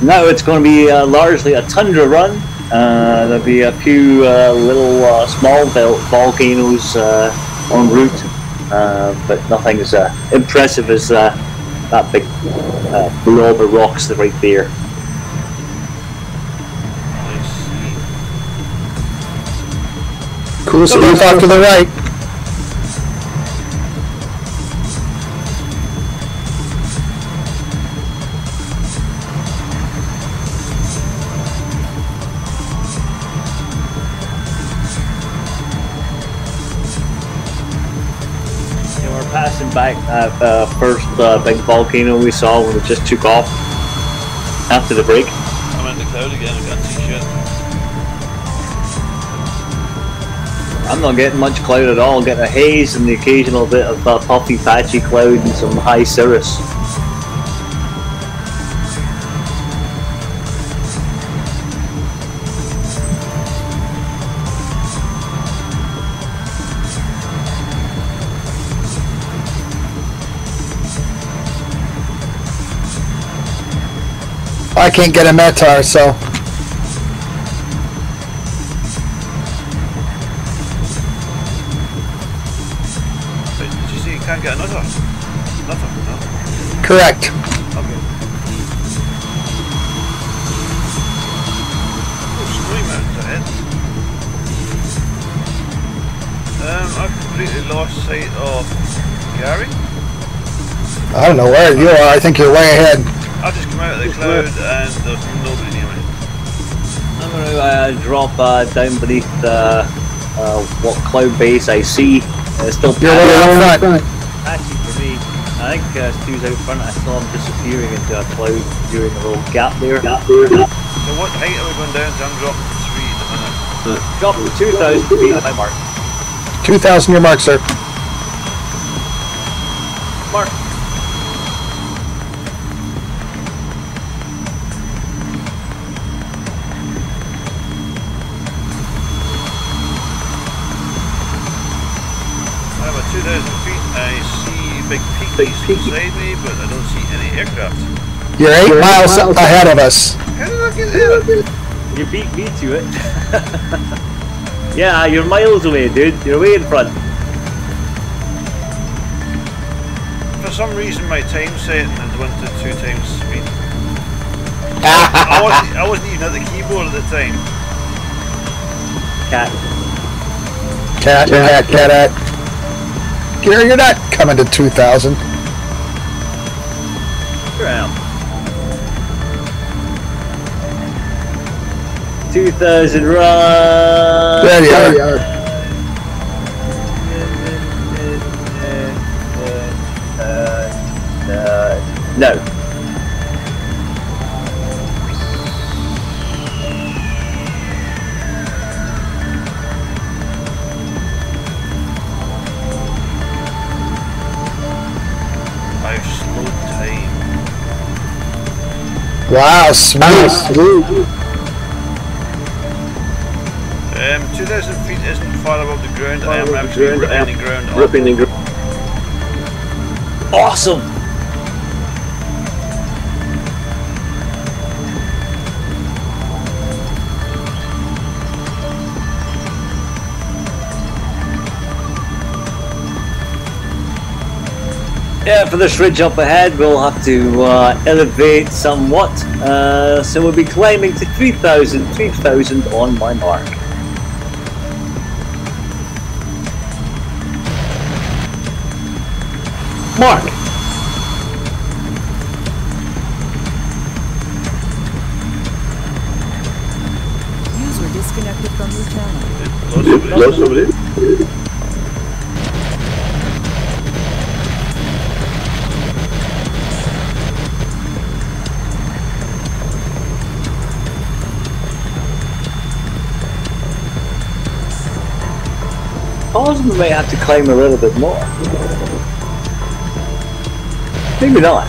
[SPEAKER 3] Now it's going to be largely a tundra run. There'll be a few little small volcanoes en route, but nothing as impressive as that big blob of rocks right there.
[SPEAKER 5] Cool, so move off to the right.
[SPEAKER 3] Passing back that first big volcano we saw when it just took off after the break.
[SPEAKER 2] I'm in the cloud again, I can't see shit.
[SPEAKER 3] I'm not getting much cloud at all. Getting a haze and the occasional bit of puffy, patchy cloud and some high cirrus.
[SPEAKER 5] I can't get a Metar, so
[SPEAKER 2] Wait, did you say you can't get another? Nothing, no?
[SPEAKER 5] correct.
[SPEAKER 2] Okay. Oh, snowy mountains ahead. I've completely lost sight of Gary.
[SPEAKER 5] I don't know where you are. I think you're way ahead.
[SPEAKER 2] I've just come out of the cloud and there's nobody near me.
[SPEAKER 3] I'm going to drop down beneath what cloud base I see. Still
[SPEAKER 5] You're way out front.
[SPEAKER 3] patchy for me. I think Stu's out front. I saw him disappearing into a cloud during a little gap there.
[SPEAKER 2] So what height are we going down to? I'm dropping to 3 at the minute.
[SPEAKER 3] Drop to 2,000 feet at my mark.
[SPEAKER 5] 2,000 your mark, sir.
[SPEAKER 3] Mark.
[SPEAKER 2] I'm at 2,000 feet. I see big peaks beside me, but I don't see any aircraft.
[SPEAKER 5] You're 8 miles ahead of us.
[SPEAKER 2] How did I get there?
[SPEAKER 3] You beat me to it. Yeah, you're miles away, dude. You're way in front.
[SPEAKER 2] For some reason, my time setting has went to 2 times speed. I wasn't even at the keyboard at the time.
[SPEAKER 3] Cat.
[SPEAKER 5] Cat. Gary, you're not coming to 2,000.
[SPEAKER 3] Sure am. 2,000 run.
[SPEAKER 5] There you are.
[SPEAKER 3] No.
[SPEAKER 2] I've slowed time.
[SPEAKER 5] Wow, smooth.
[SPEAKER 2] 2,000 feet isn't far above the ground. I am actually ripping the ground up.
[SPEAKER 3] Awesome. Yeah, for this ridge up ahead, we'll have to elevate somewhat. So we'll be climbing to 3,000 on my mark. Mark!
[SPEAKER 1] User disconnected from your channel.
[SPEAKER 2] Lost somebody.
[SPEAKER 3] Possibly may have to climb a little bit more. Maybe not.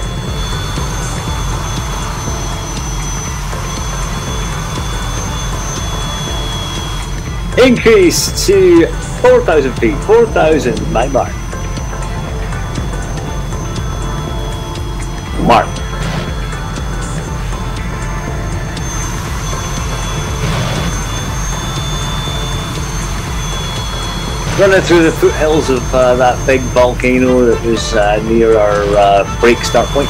[SPEAKER 3] Increase to 4,000 feet. 4,000, my mark. Mark. Running through the foothills of that big volcano that was near our break start point.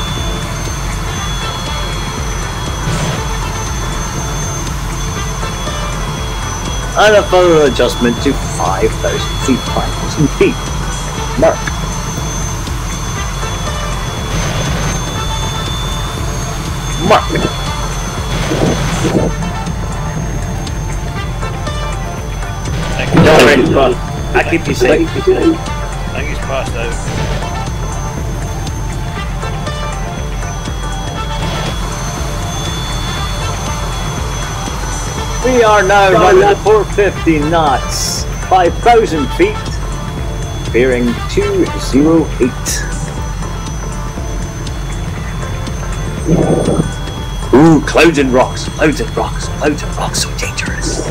[SPEAKER 3] And a further adjustment to 5,000 feet. 5,000 feet. Mark. Mark. Don't worry, I keep you safe.
[SPEAKER 2] I think he's passed out.
[SPEAKER 3] We are now running at 450 knots. 5,000 feet, bearing 208. Ooh, clouds and rocks, clouds and rocks, clouds and rocks, so dangerous.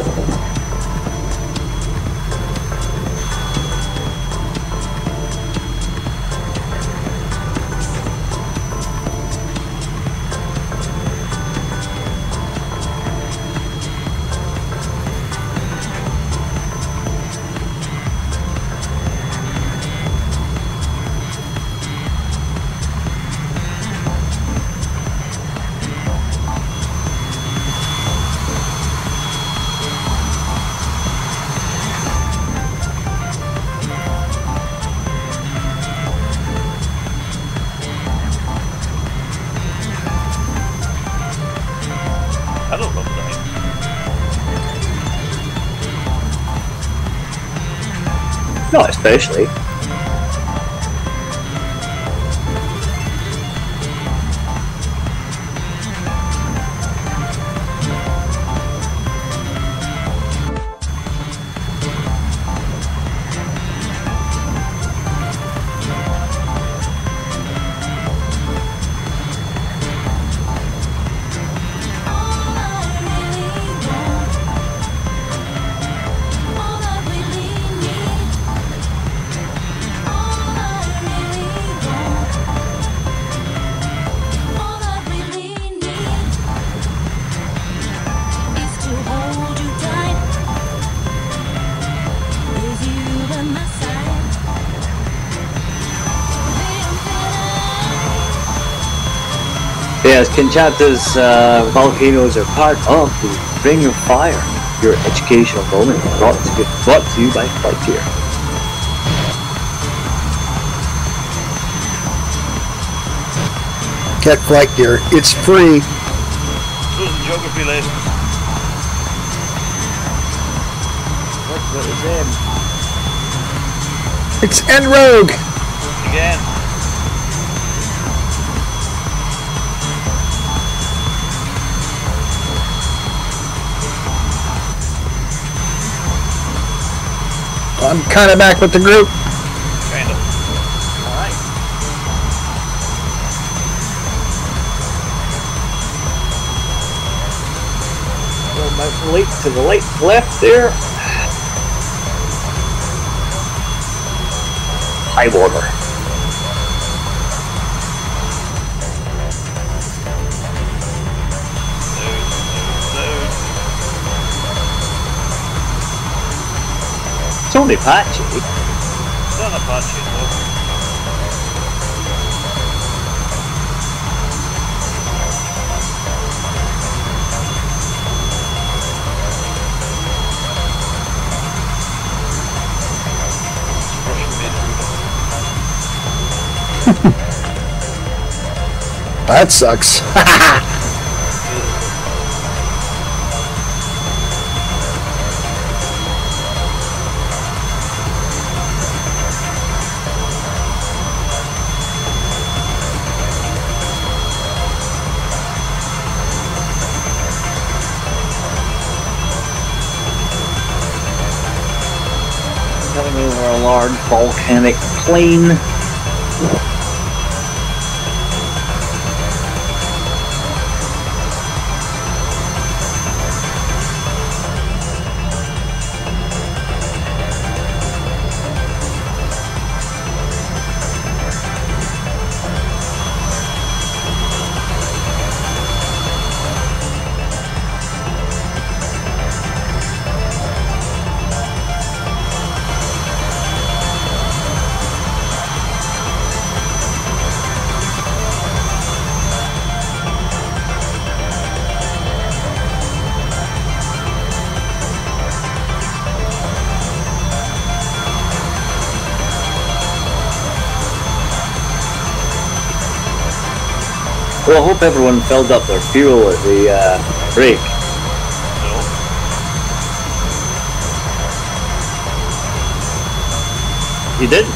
[SPEAKER 2] I don't love dying.
[SPEAKER 3] Not especially. Yes, Kamchatka's volcanoes are part of the Ring of Fire, your educational moment, brought to you by FlightGear.
[SPEAKER 5] Get FlightGear. It's free.
[SPEAKER 2] So's the geography lessons.
[SPEAKER 3] What is him?
[SPEAKER 5] It's N-Rogue.
[SPEAKER 2] Again.
[SPEAKER 5] I'm kind of back with the group.
[SPEAKER 2] Kind of.
[SPEAKER 3] Alright. Well, mountain lake to the left there. High water. It's only patchy.
[SPEAKER 2] It's not a patchy though.
[SPEAKER 5] That sucks.
[SPEAKER 3] Coming over a large volcanic plain. Well, I hope everyone filled up their fuel at the break.
[SPEAKER 2] No.
[SPEAKER 3] You didn't?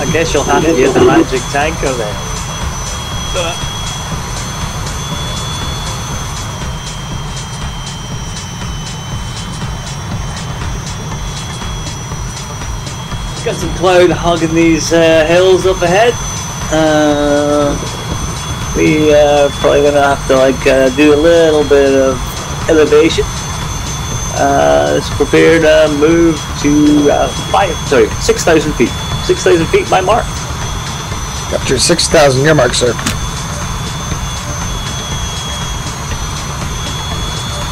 [SPEAKER 3] I guess you'll have to use the magic tanker then.
[SPEAKER 2] Done it.
[SPEAKER 3] Got some cloud hugging these hills up ahead. We probably gonna have to do a little bit of elevation. Let's prepare to move to 6,000 feet. 6,000 feet, my mark.
[SPEAKER 5] Up to 6,000, your mark, sir.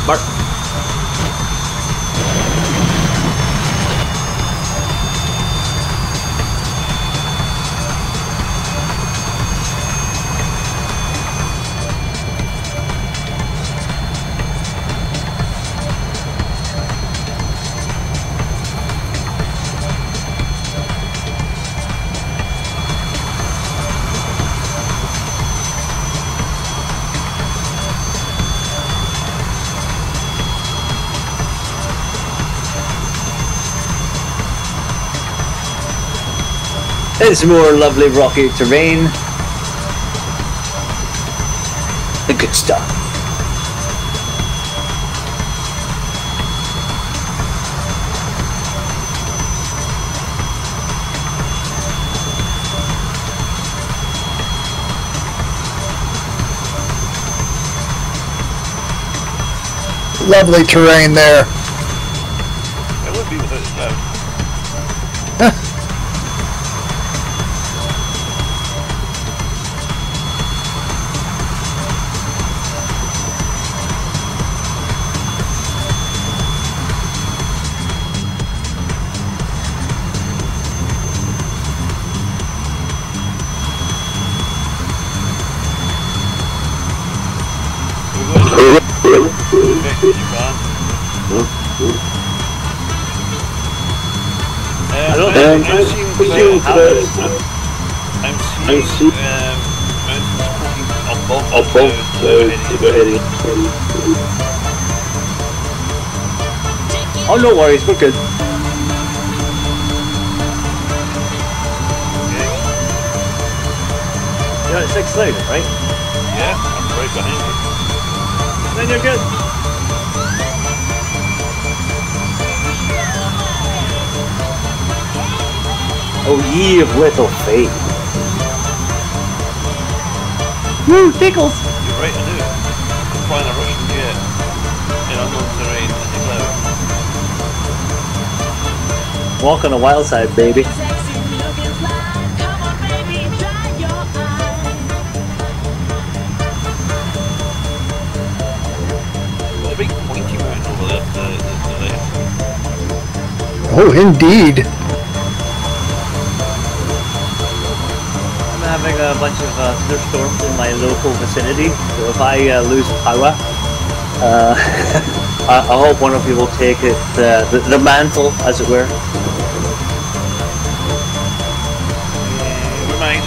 [SPEAKER 3] Mark. It's more lovely rocky terrain. The good stuff.
[SPEAKER 5] Lovely terrain there.
[SPEAKER 2] It would be without the cloud. I'm seeing mountains poking above the heading.
[SPEAKER 3] Oh, no worries, we're good. You're at 6,000, right?
[SPEAKER 2] Yeah, I'm right behind you.
[SPEAKER 3] Then you're good. Oh, ye of little faith. Woo, tickles!
[SPEAKER 2] You're right, I do. I'm flying a Russian jet in unknown terrain in the cloud.
[SPEAKER 3] Walk on the wild side, baby.
[SPEAKER 2] Got a big pointy mountain over there to the left.
[SPEAKER 5] Oh, indeed.
[SPEAKER 3] I'm having a bunch of thunderstorms in my local vicinity, so if I lose power, I hope one of you will take it, the mantle, as it were.
[SPEAKER 2] Never mind.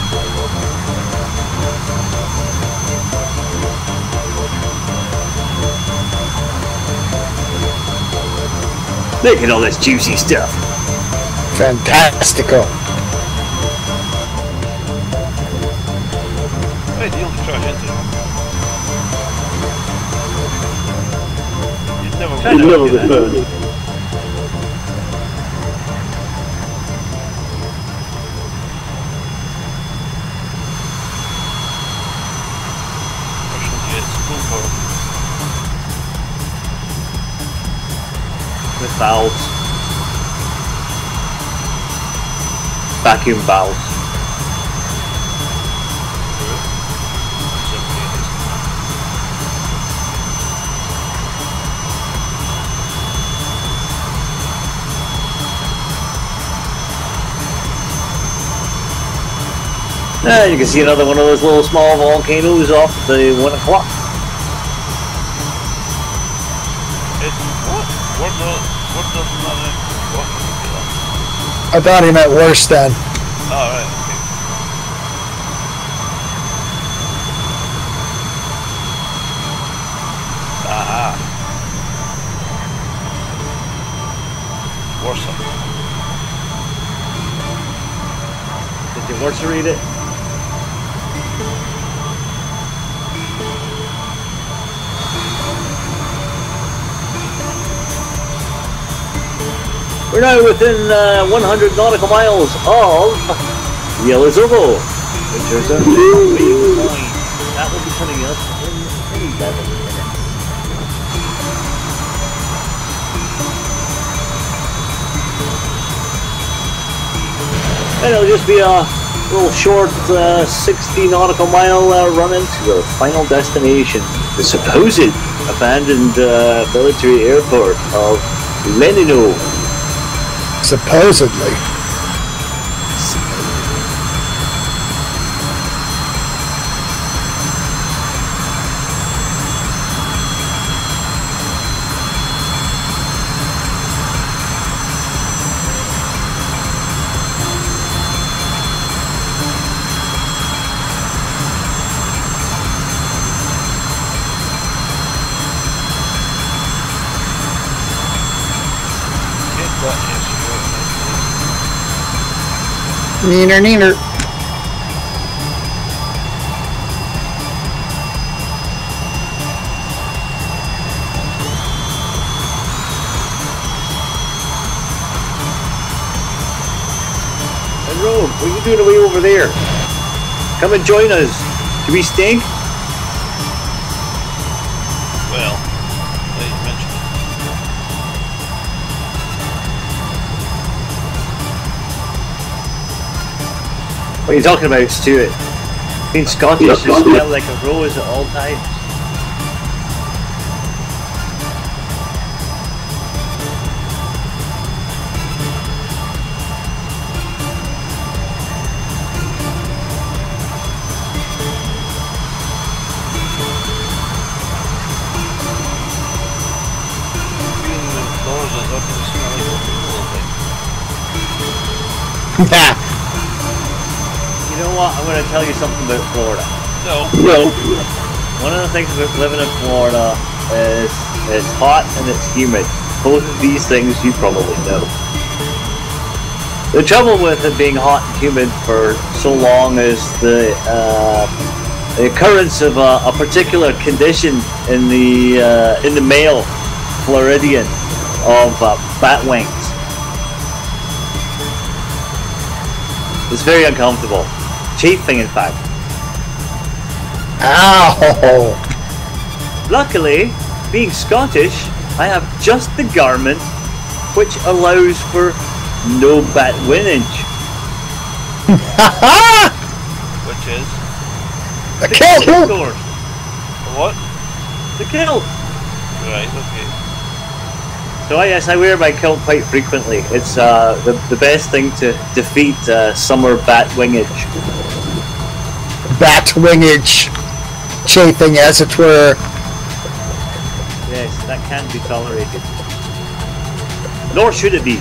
[SPEAKER 3] Look at all this juicy stuff.
[SPEAKER 5] Fantastical.
[SPEAKER 2] Ideal to crash into. You'd never return. Russian jets, full power.
[SPEAKER 3] With valves. Vacuum valves. You can see another one of those little small volcanoes off the 1 o'clock.
[SPEAKER 2] What does another...
[SPEAKER 5] I thought he meant worse then.
[SPEAKER 2] Oh, right, okay. Aha. Worse.
[SPEAKER 3] Or to read it. We're now within 100 nautical miles of Yelizovo, which is a point. That will be coming up in 11 minutes. And it'll just be a little short 60 nautical mile run into our final destination, the supposed abandoned military airport of Lenino.
[SPEAKER 5] Supposedly. Neener, neener.
[SPEAKER 3] And Rome, what are you doing away over there? Come and join us. Do we stink?
[SPEAKER 2] Well, yeah, you mentioned it.
[SPEAKER 3] What are you talking about, Stuart? Being Scottish is smell like a rose at all times.
[SPEAKER 2] Being indoors is up to smell like a rose all the time.
[SPEAKER 3] You know what? I'm going to tell you something about Florida.
[SPEAKER 2] No.
[SPEAKER 3] One of the things about living in Florida is it's hot and it's humid. Both of these things you probably know. The trouble with it being hot and humid for so long is the occurrence of a particular condition in the male Floridian of bat wings. It's very uncomfortable. Chafing, in fact.
[SPEAKER 5] Ow!
[SPEAKER 3] Luckily, being Scottish, I have just the garment which allows for no bat wingage.
[SPEAKER 2] Which is?
[SPEAKER 5] A kilt!
[SPEAKER 3] Of course.
[SPEAKER 2] What?
[SPEAKER 3] The kilt.
[SPEAKER 2] Right, okay.
[SPEAKER 3] So yes, I wear my kilt quite frequently. It's the best thing to defeat summer bat wingage.
[SPEAKER 5] Bat wingage. Chafing, as it were.
[SPEAKER 3] Yes, that can be tolerated. Nor should it be.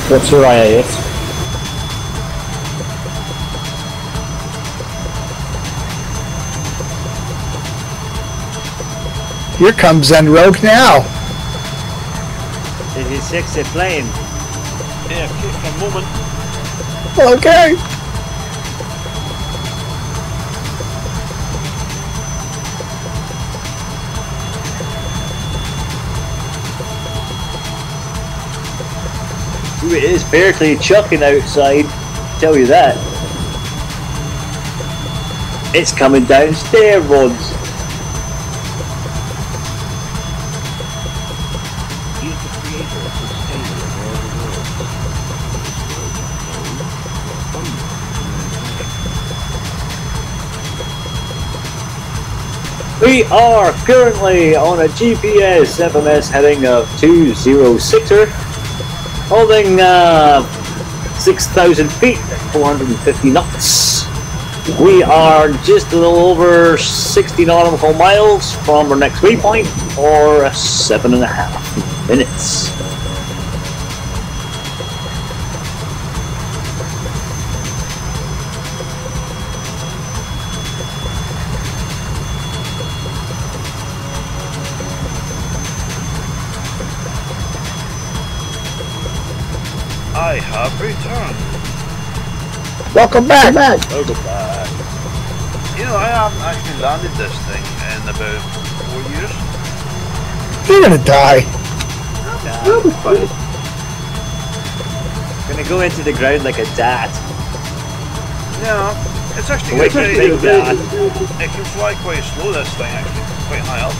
[SPEAKER 7] What's your IAS?
[SPEAKER 5] Here comes Zen Rogue now.
[SPEAKER 3] It is sexy flame.
[SPEAKER 2] Yeah, okay, for a moment.
[SPEAKER 5] Okay.
[SPEAKER 3] Ooh, it is barely chucking outside, tell you that. It's coming down steroids. We are currently on a GPS FMS heading of 206er, holding 6,000 feet, 450 knots. We are just a little over 60 nautical miles from our next waypoint, or 7.5 minutes.
[SPEAKER 2] I have returned.
[SPEAKER 5] Welcome back.
[SPEAKER 3] Welcome back.
[SPEAKER 2] You know, I haven't actually landed this thing in about 4 years.
[SPEAKER 5] You're gonna die.
[SPEAKER 3] Gonna go into the ground like a dat.
[SPEAKER 2] No, it's actually
[SPEAKER 3] Like
[SPEAKER 2] good.
[SPEAKER 3] a big dat.
[SPEAKER 2] It can fly quite slow, this thing, actually. Quite high up.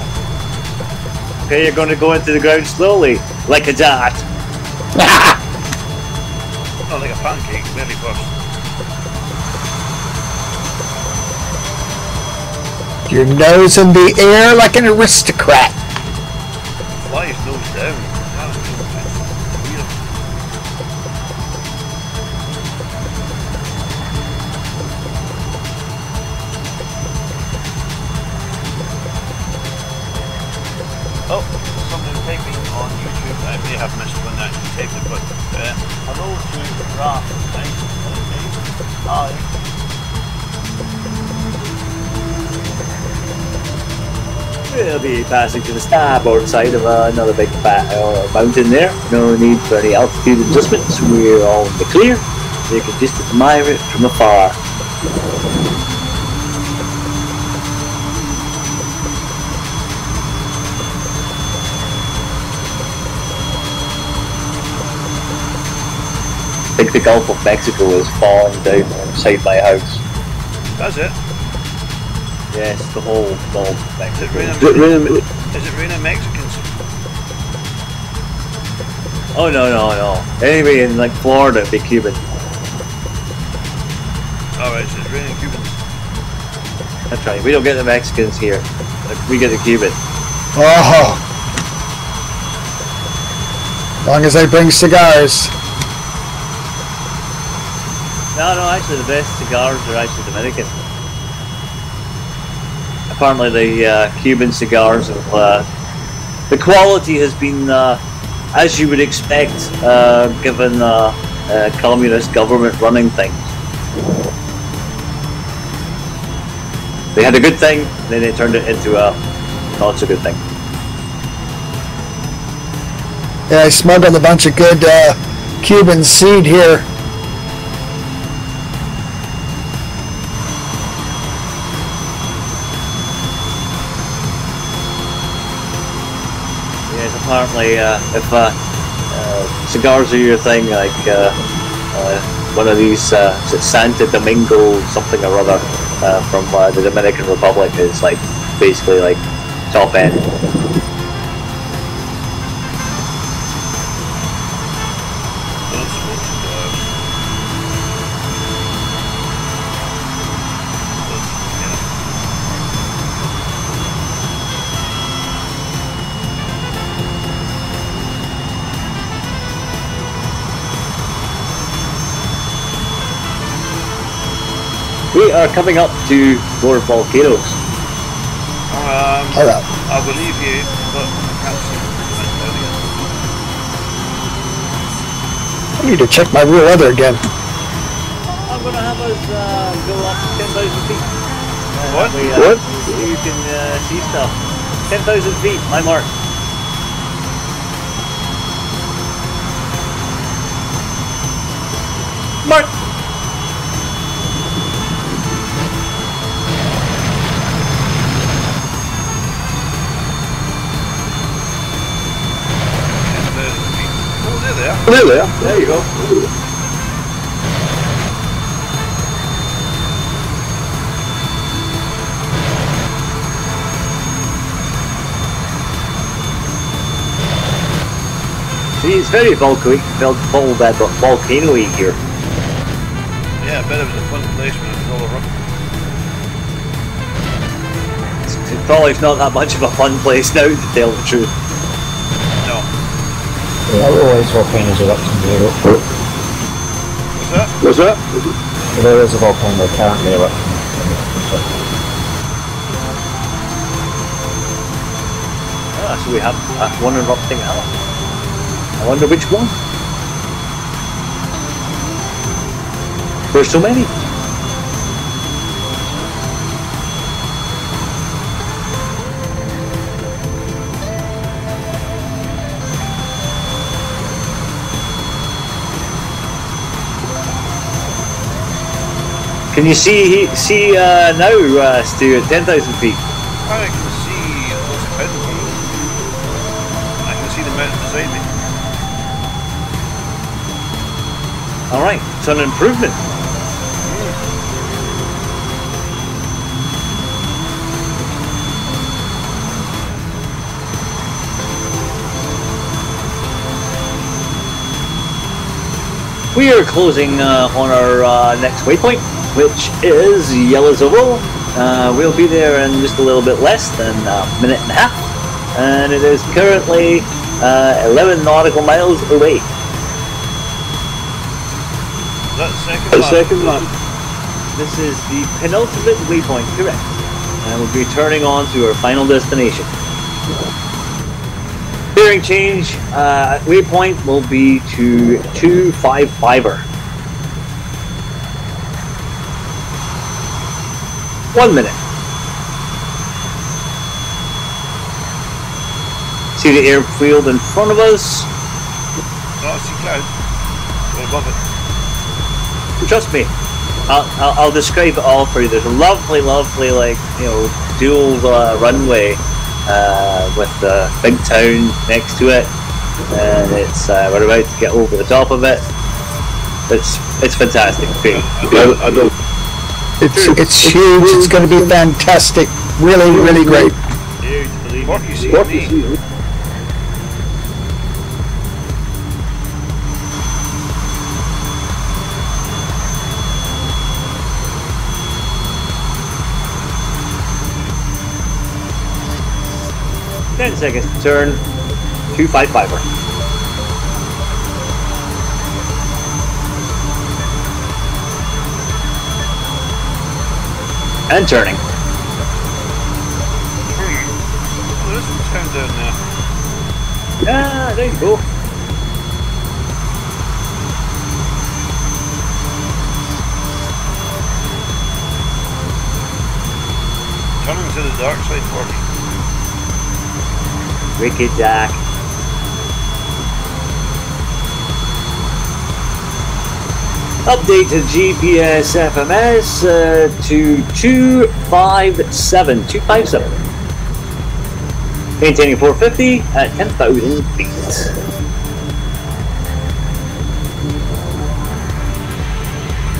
[SPEAKER 3] Okay, you're gonna go into the ground slowly, like a dat.
[SPEAKER 2] Not like a pancake, very first.
[SPEAKER 5] Your nose in the air like an aristocrat.
[SPEAKER 2] Flies nose down. That's weird. Oh, something typing on YouTube. I may have missed when I actually typed it, but hello to Raph. Nice. Hi.
[SPEAKER 3] We'll be passing to the starboard side of another big fat mountain there. No need for any altitude adjustments. We're all in the clear. You can just admire it from afar. I think the Gulf of Mexico is falling down inside my house.
[SPEAKER 2] That's it.
[SPEAKER 3] Yes, the whole Gulf of Mexico.
[SPEAKER 2] Is it raining Mexicans?
[SPEAKER 3] Oh no. Anyway, in like Florida, it'd be Cuban.
[SPEAKER 2] Alright, so it's raining Cubans.
[SPEAKER 3] That's right. We don't get the Mexicans here. Like, we get the Cubans.
[SPEAKER 5] Oh. Long as I bring cigars.
[SPEAKER 3] No, actually the best cigars are actually Dominican. Apparently the Cuban cigars have, the quality has been, as you would expect, given a communist government running things. They had a good thing, then they turned it into a not so good thing.
[SPEAKER 5] Yeah, I smuggled a bunch of good Cuban seed here.
[SPEAKER 3] Apparently, if cigars are your thing, like one of these Santo Domingo something or other from the Dominican Republic is like basically like top end. We are coming up to more volcanoes.
[SPEAKER 2] I believe you, but I can't see
[SPEAKER 5] I need to check my rear weather again.
[SPEAKER 3] I'm going to have us go up 10,000 feet.
[SPEAKER 2] What?
[SPEAKER 3] You can see stuff. 10,000 feet, my mark. Mark! There you go. See, it's very volcano-y here.
[SPEAKER 2] Yeah, I bet it was a fun place when it was all around.
[SPEAKER 3] It's probably not that much of a fun place now, to tell the truth.
[SPEAKER 2] No.
[SPEAKER 7] Yeah, always volcanoes erupting in Europe.
[SPEAKER 2] What's that?
[SPEAKER 7] There is a volcano currently erupting.
[SPEAKER 3] Ah, so we have one erupting now. I wonder which one. There's so many. Can you see now, Stu, at 10,000 feet?
[SPEAKER 2] I can see what's ahead of me. I can see the mountain beside me.
[SPEAKER 3] Alright, it's an improvement. We are closing on our next waypoint, which is Yellow Oval. We'll be there in just a little bit less than a minute and a half, and it is currently 11 nautical miles away.
[SPEAKER 2] That's
[SPEAKER 3] The second one. This is the penultimate waypoint, correct. And we'll be turning on to our final destination. Bearing change, waypoint will be to 255er. 1 minute. See the airfield in front of us?
[SPEAKER 2] No, I see cloud. We're above it.
[SPEAKER 3] Trust me, I'll describe it all for you. There's a lovely, like, dual runway with the big town next to it, and it's we're about to get over the top of it. It's fantastic. Great. I don't.
[SPEAKER 5] It's huge. It's going to be fantastic. Really, really great.
[SPEAKER 2] What you see me?
[SPEAKER 3] 10 seconds to turn. 255er. And turning.
[SPEAKER 2] Oh, there's some town down there.
[SPEAKER 3] Yeah, there you go.
[SPEAKER 2] Turning to the dark side for me.
[SPEAKER 3] Wicked Jack. Update to GPS FMS to 257. 257. Maintaining 450 at 10,000 feet.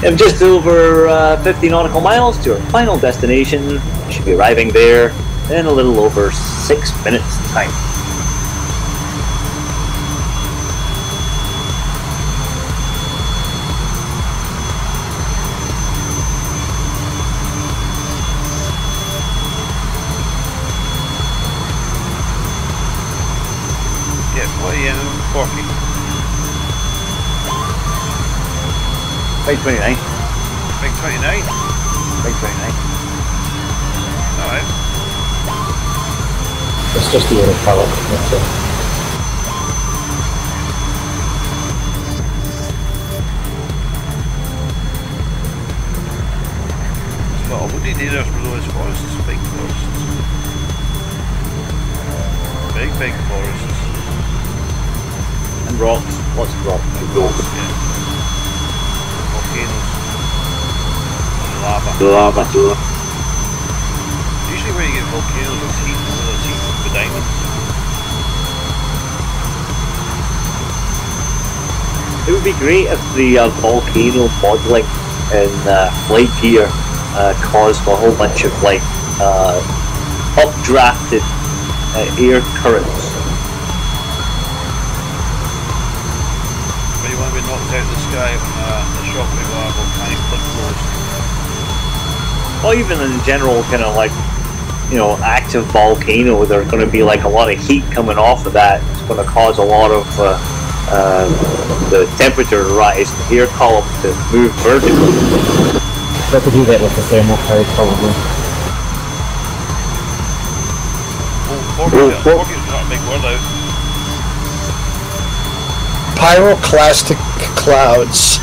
[SPEAKER 3] And just over 50 nautical miles to our final destination. We should be arriving there in a little over 6 minutes time.
[SPEAKER 2] Corky.
[SPEAKER 3] 29.
[SPEAKER 2] Big 29.
[SPEAKER 3] Big 29.
[SPEAKER 2] Alright.
[SPEAKER 7] It's just the autopilot, that's it.
[SPEAKER 2] It's got a woody near us below his forests, big forests. Big forests.
[SPEAKER 3] And rocks. Lots of rocks.
[SPEAKER 2] Yeah. Volcanoes. And lava. Usually where you get volcanoes, it's heat, there's heat from the diamonds.
[SPEAKER 3] It would be great if the volcano modeling in FlightGear caused a whole bunch of like updrafted air currents.
[SPEAKER 2] But you want to be knocked out of the sky when the shockwave or volcanic plug flows.
[SPEAKER 3] Or even in general, kind of like, active volcano, there's going to be like a lot of heat coming off of that. It's going to cause a lot of the temperature to rise, the air column to move vertically.
[SPEAKER 7] Got to do that with the thermal cloud, probably.
[SPEAKER 2] Forky's got a big word out.
[SPEAKER 5] Pyroclastic clouds.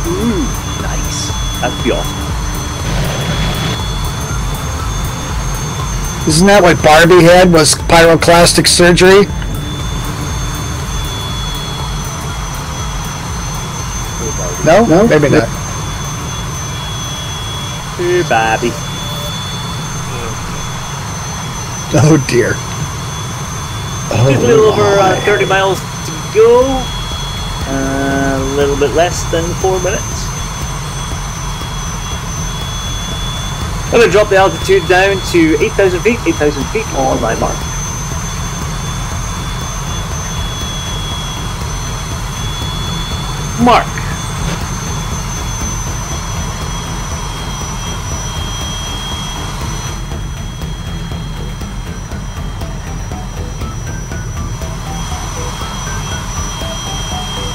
[SPEAKER 3] Ooh, nice. That'd be awesome.
[SPEAKER 5] Isn't that what Barbie had, was pyroclastic surgery? No, maybe not.
[SPEAKER 3] Hey, Bobby.
[SPEAKER 5] Oh dear.
[SPEAKER 3] Just a little over 30 miles to go. A little bit less than 4 minutes. I'm going to drop the altitude down to 8,000 feet. 8,000 feet on my mark. Mark.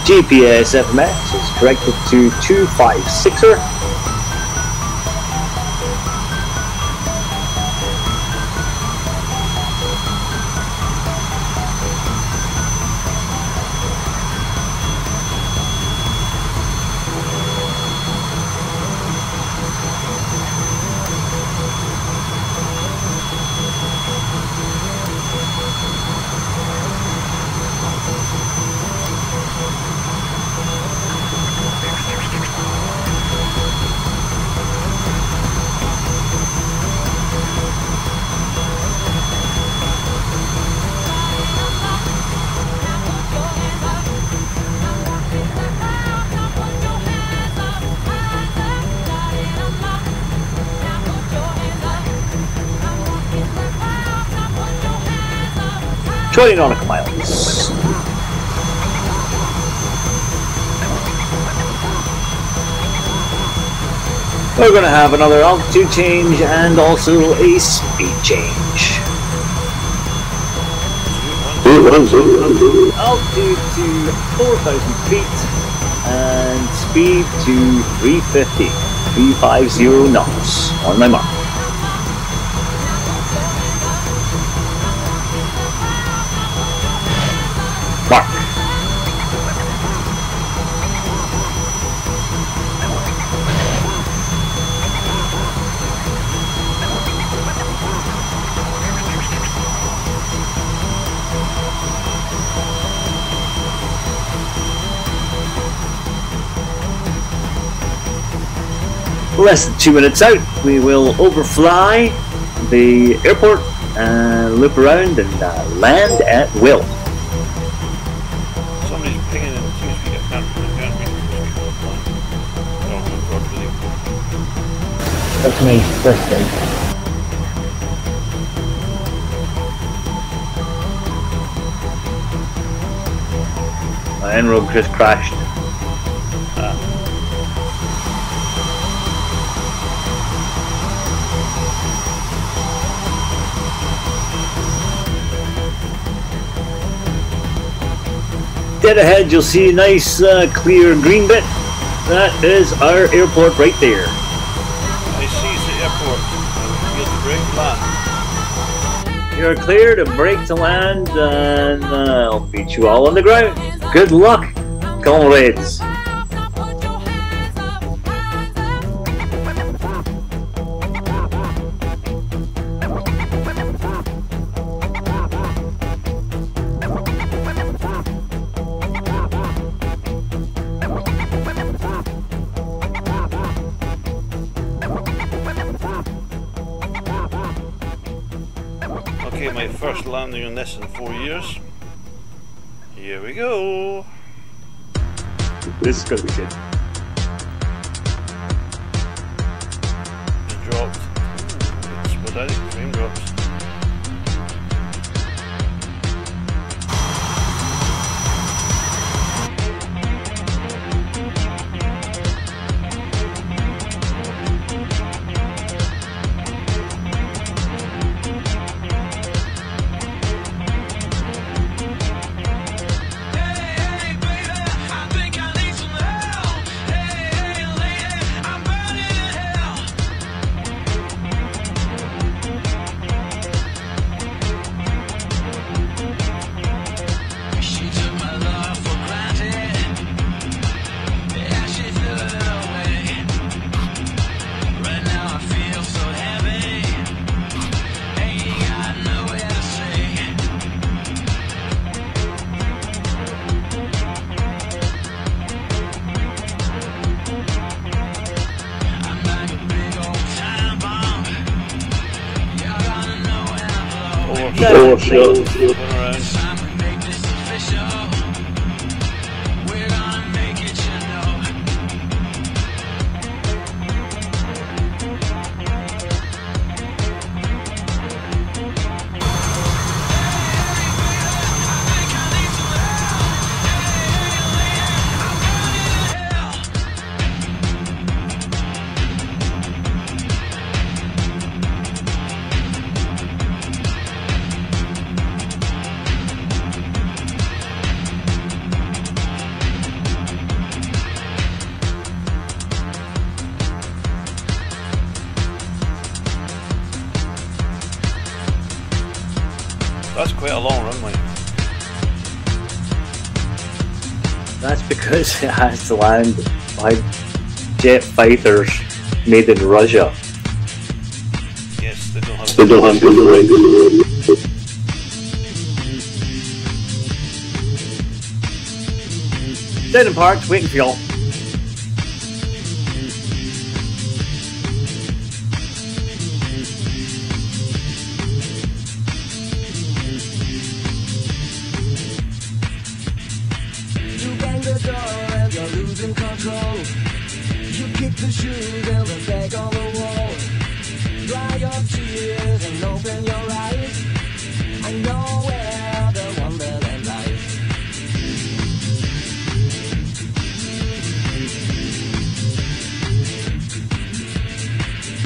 [SPEAKER 3] GPS FMS is corrected to 256er. Nautical miles. We're going to have another altitude change and also a speed change. Altitude to 4,000 feet and speed to 350 knots on my mark. Mark. Less than 2 minutes out, we will overfly the airport and loop around and land at will.
[SPEAKER 2] Somebody's pinging in TeamSpeak. I can't read it. Oh my god, really?
[SPEAKER 7] That's me, birthday.
[SPEAKER 3] My en-road just crashed. Dead ahead, you'll see a nice clear green bit. That is our airport right there.
[SPEAKER 2] I see the airport. You'll brake land.
[SPEAKER 3] You're clear to brake to land, and I'll beat you all on the ground. Good luck, comrades.
[SPEAKER 2] Okay, my first landing on this in 4 years. Here we go.
[SPEAKER 3] This is gonna be good.
[SPEAKER 2] It dropped. It's sporadic frame drops.
[SPEAKER 3] 7.
[SPEAKER 2] One around. That's quite a long runway.
[SPEAKER 3] That's because it has to land by jet fighters made in Russia.
[SPEAKER 2] Yes, they don't have
[SPEAKER 3] good right. Dead and parked, waiting for y'all.
[SPEAKER 8] The shoes and the bag on the wall. Dry your tears and open your eyes. I know where the wonderland lies.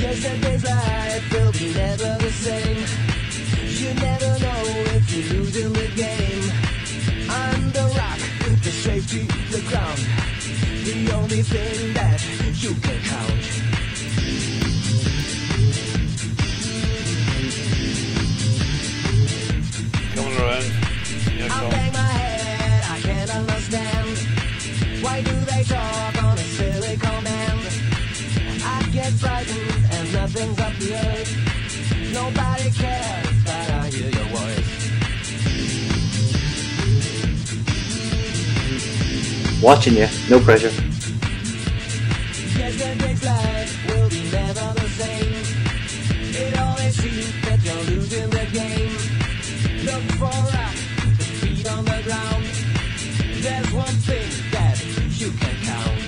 [SPEAKER 8] Yesterday's life will be never the same. You never know if you lose in the game. Under rock, the safety, the ground. The only thing that you can count.
[SPEAKER 2] coming around. Here
[SPEAKER 8] I'll bang my head, I can't understand. Why do they talk on a silly command? I get frightened and nothing's up the earth. Nobody cares, but I hear your voice.
[SPEAKER 3] Watching you, no pressure.
[SPEAKER 8] Yesterday's life will be never the same. It always seems that you're losing the game. Look for rock, the feet on the ground. There's one thing that you can count.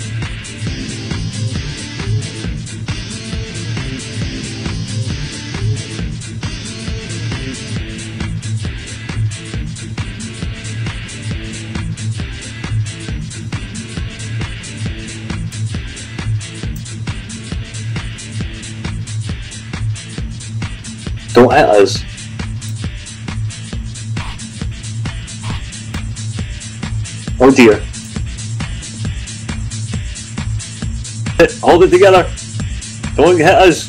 [SPEAKER 3] Don't hit us. Oh dear. Hold it together. Don't hit us.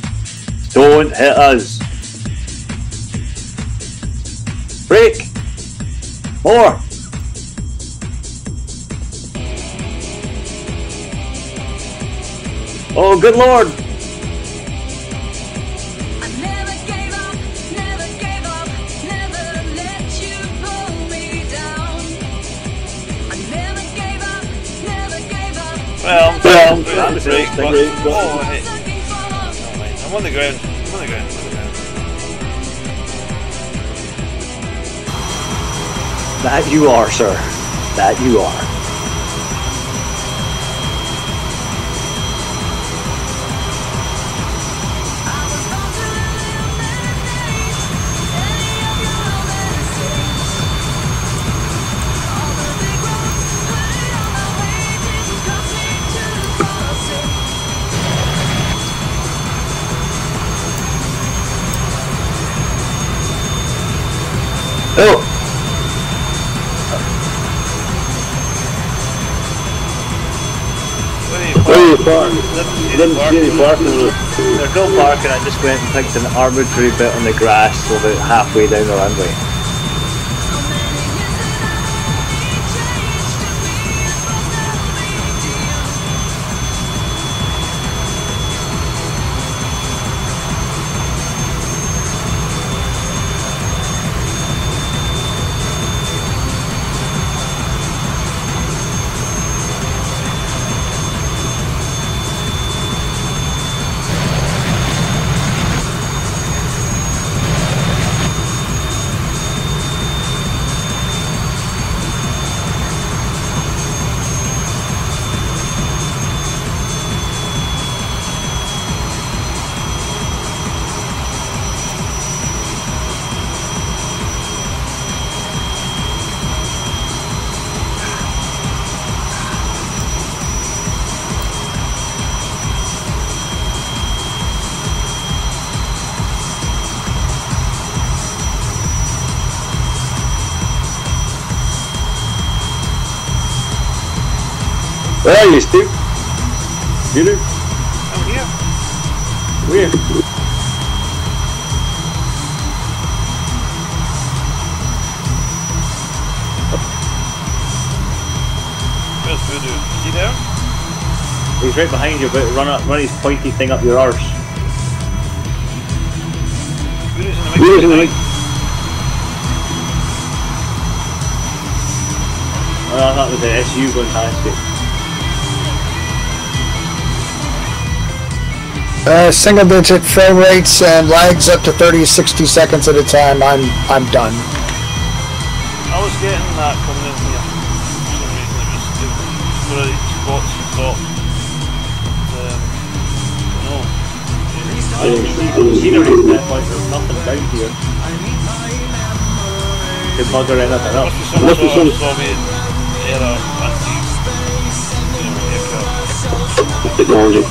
[SPEAKER 3] Don't hit us. Brake. More. Oh, good Lord.
[SPEAKER 2] Well,
[SPEAKER 3] that was
[SPEAKER 2] break,
[SPEAKER 3] it.
[SPEAKER 2] but,
[SPEAKER 3] Break,
[SPEAKER 2] oh, hey. Never mind. I'm on the ground. I'm on the ground. I'm on the ground.
[SPEAKER 3] That you are, sir. That you are. Oh!
[SPEAKER 2] Where are you parked?
[SPEAKER 3] Didn't see any parking. There's no parking, I just went and picked an arbitrary bit on the grass about halfway down the runway. Where are you, Stu? You?
[SPEAKER 2] I'm here.
[SPEAKER 3] Where?
[SPEAKER 2] Where's Voodoo? Is he there?
[SPEAKER 3] He's right behind you, but run his pointy thing up your arse.
[SPEAKER 2] Voodoo's in the mix.
[SPEAKER 3] Oh, that was the SU going past it.
[SPEAKER 5] Single-digit frame rates and lags up to 30-60 seconds at a time. I'm done.
[SPEAKER 2] I was getting that coming in here. For some reason it was sporadic spots and stops. I don't know.
[SPEAKER 3] The scenery at that point, there's nothing down here. Could bugger anything up.
[SPEAKER 2] Must be some Soviet era anti-aircraft technology.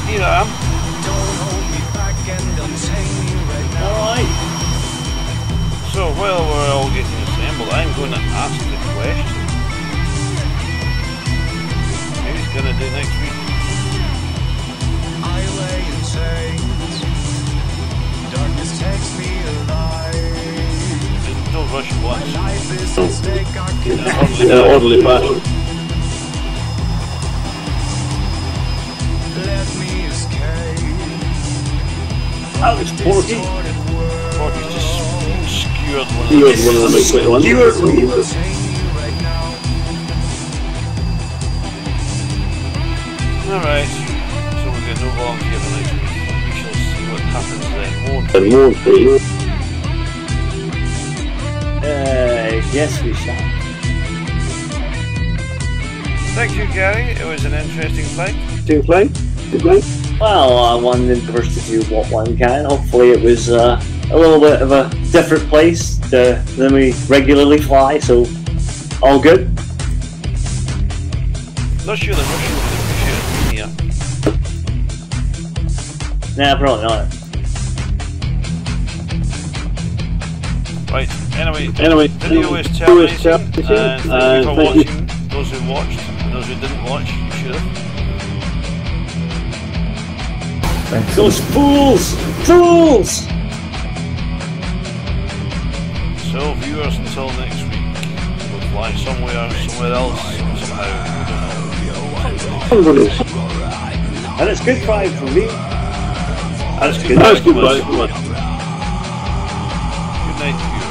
[SPEAKER 2] Here I am.
[SPEAKER 3] Alright.
[SPEAKER 2] So while we're all getting assembled, I'm going to ask the question. Who's going to do next week?
[SPEAKER 8] I lay in chains. Darkness takes me alive.
[SPEAKER 2] Don't rush at once.
[SPEAKER 8] Life is a stake I can
[SPEAKER 2] In an orderly fashion.
[SPEAKER 8] let me escape.
[SPEAKER 3] That was Porky.
[SPEAKER 2] Porky's just skewered one of
[SPEAKER 3] One of the quick ones.
[SPEAKER 2] Alright, so we'll get no volunteer for next week. We shall see what happens then. More
[SPEAKER 3] Yes, we shall.
[SPEAKER 2] Thank you, Gary. It was an interesting flight.
[SPEAKER 3] Well, one endeavours to do what one can. Hopefully it was a little bit of a different place than we regularly fly, so all good.
[SPEAKER 2] Not sure the Russians would appreciate it here.
[SPEAKER 3] Nah, probably not.
[SPEAKER 2] Right, anyway, video is terminated, and thank you for watching, those who watched, and those who didn't watch, you should have.
[SPEAKER 3] Those fools! Fools!
[SPEAKER 2] So viewers, until next week, we'll fly somewhere else, somehow, we don't know.
[SPEAKER 3] And it's good flying for me.
[SPEAKER 2] That's good. Good night, viewers.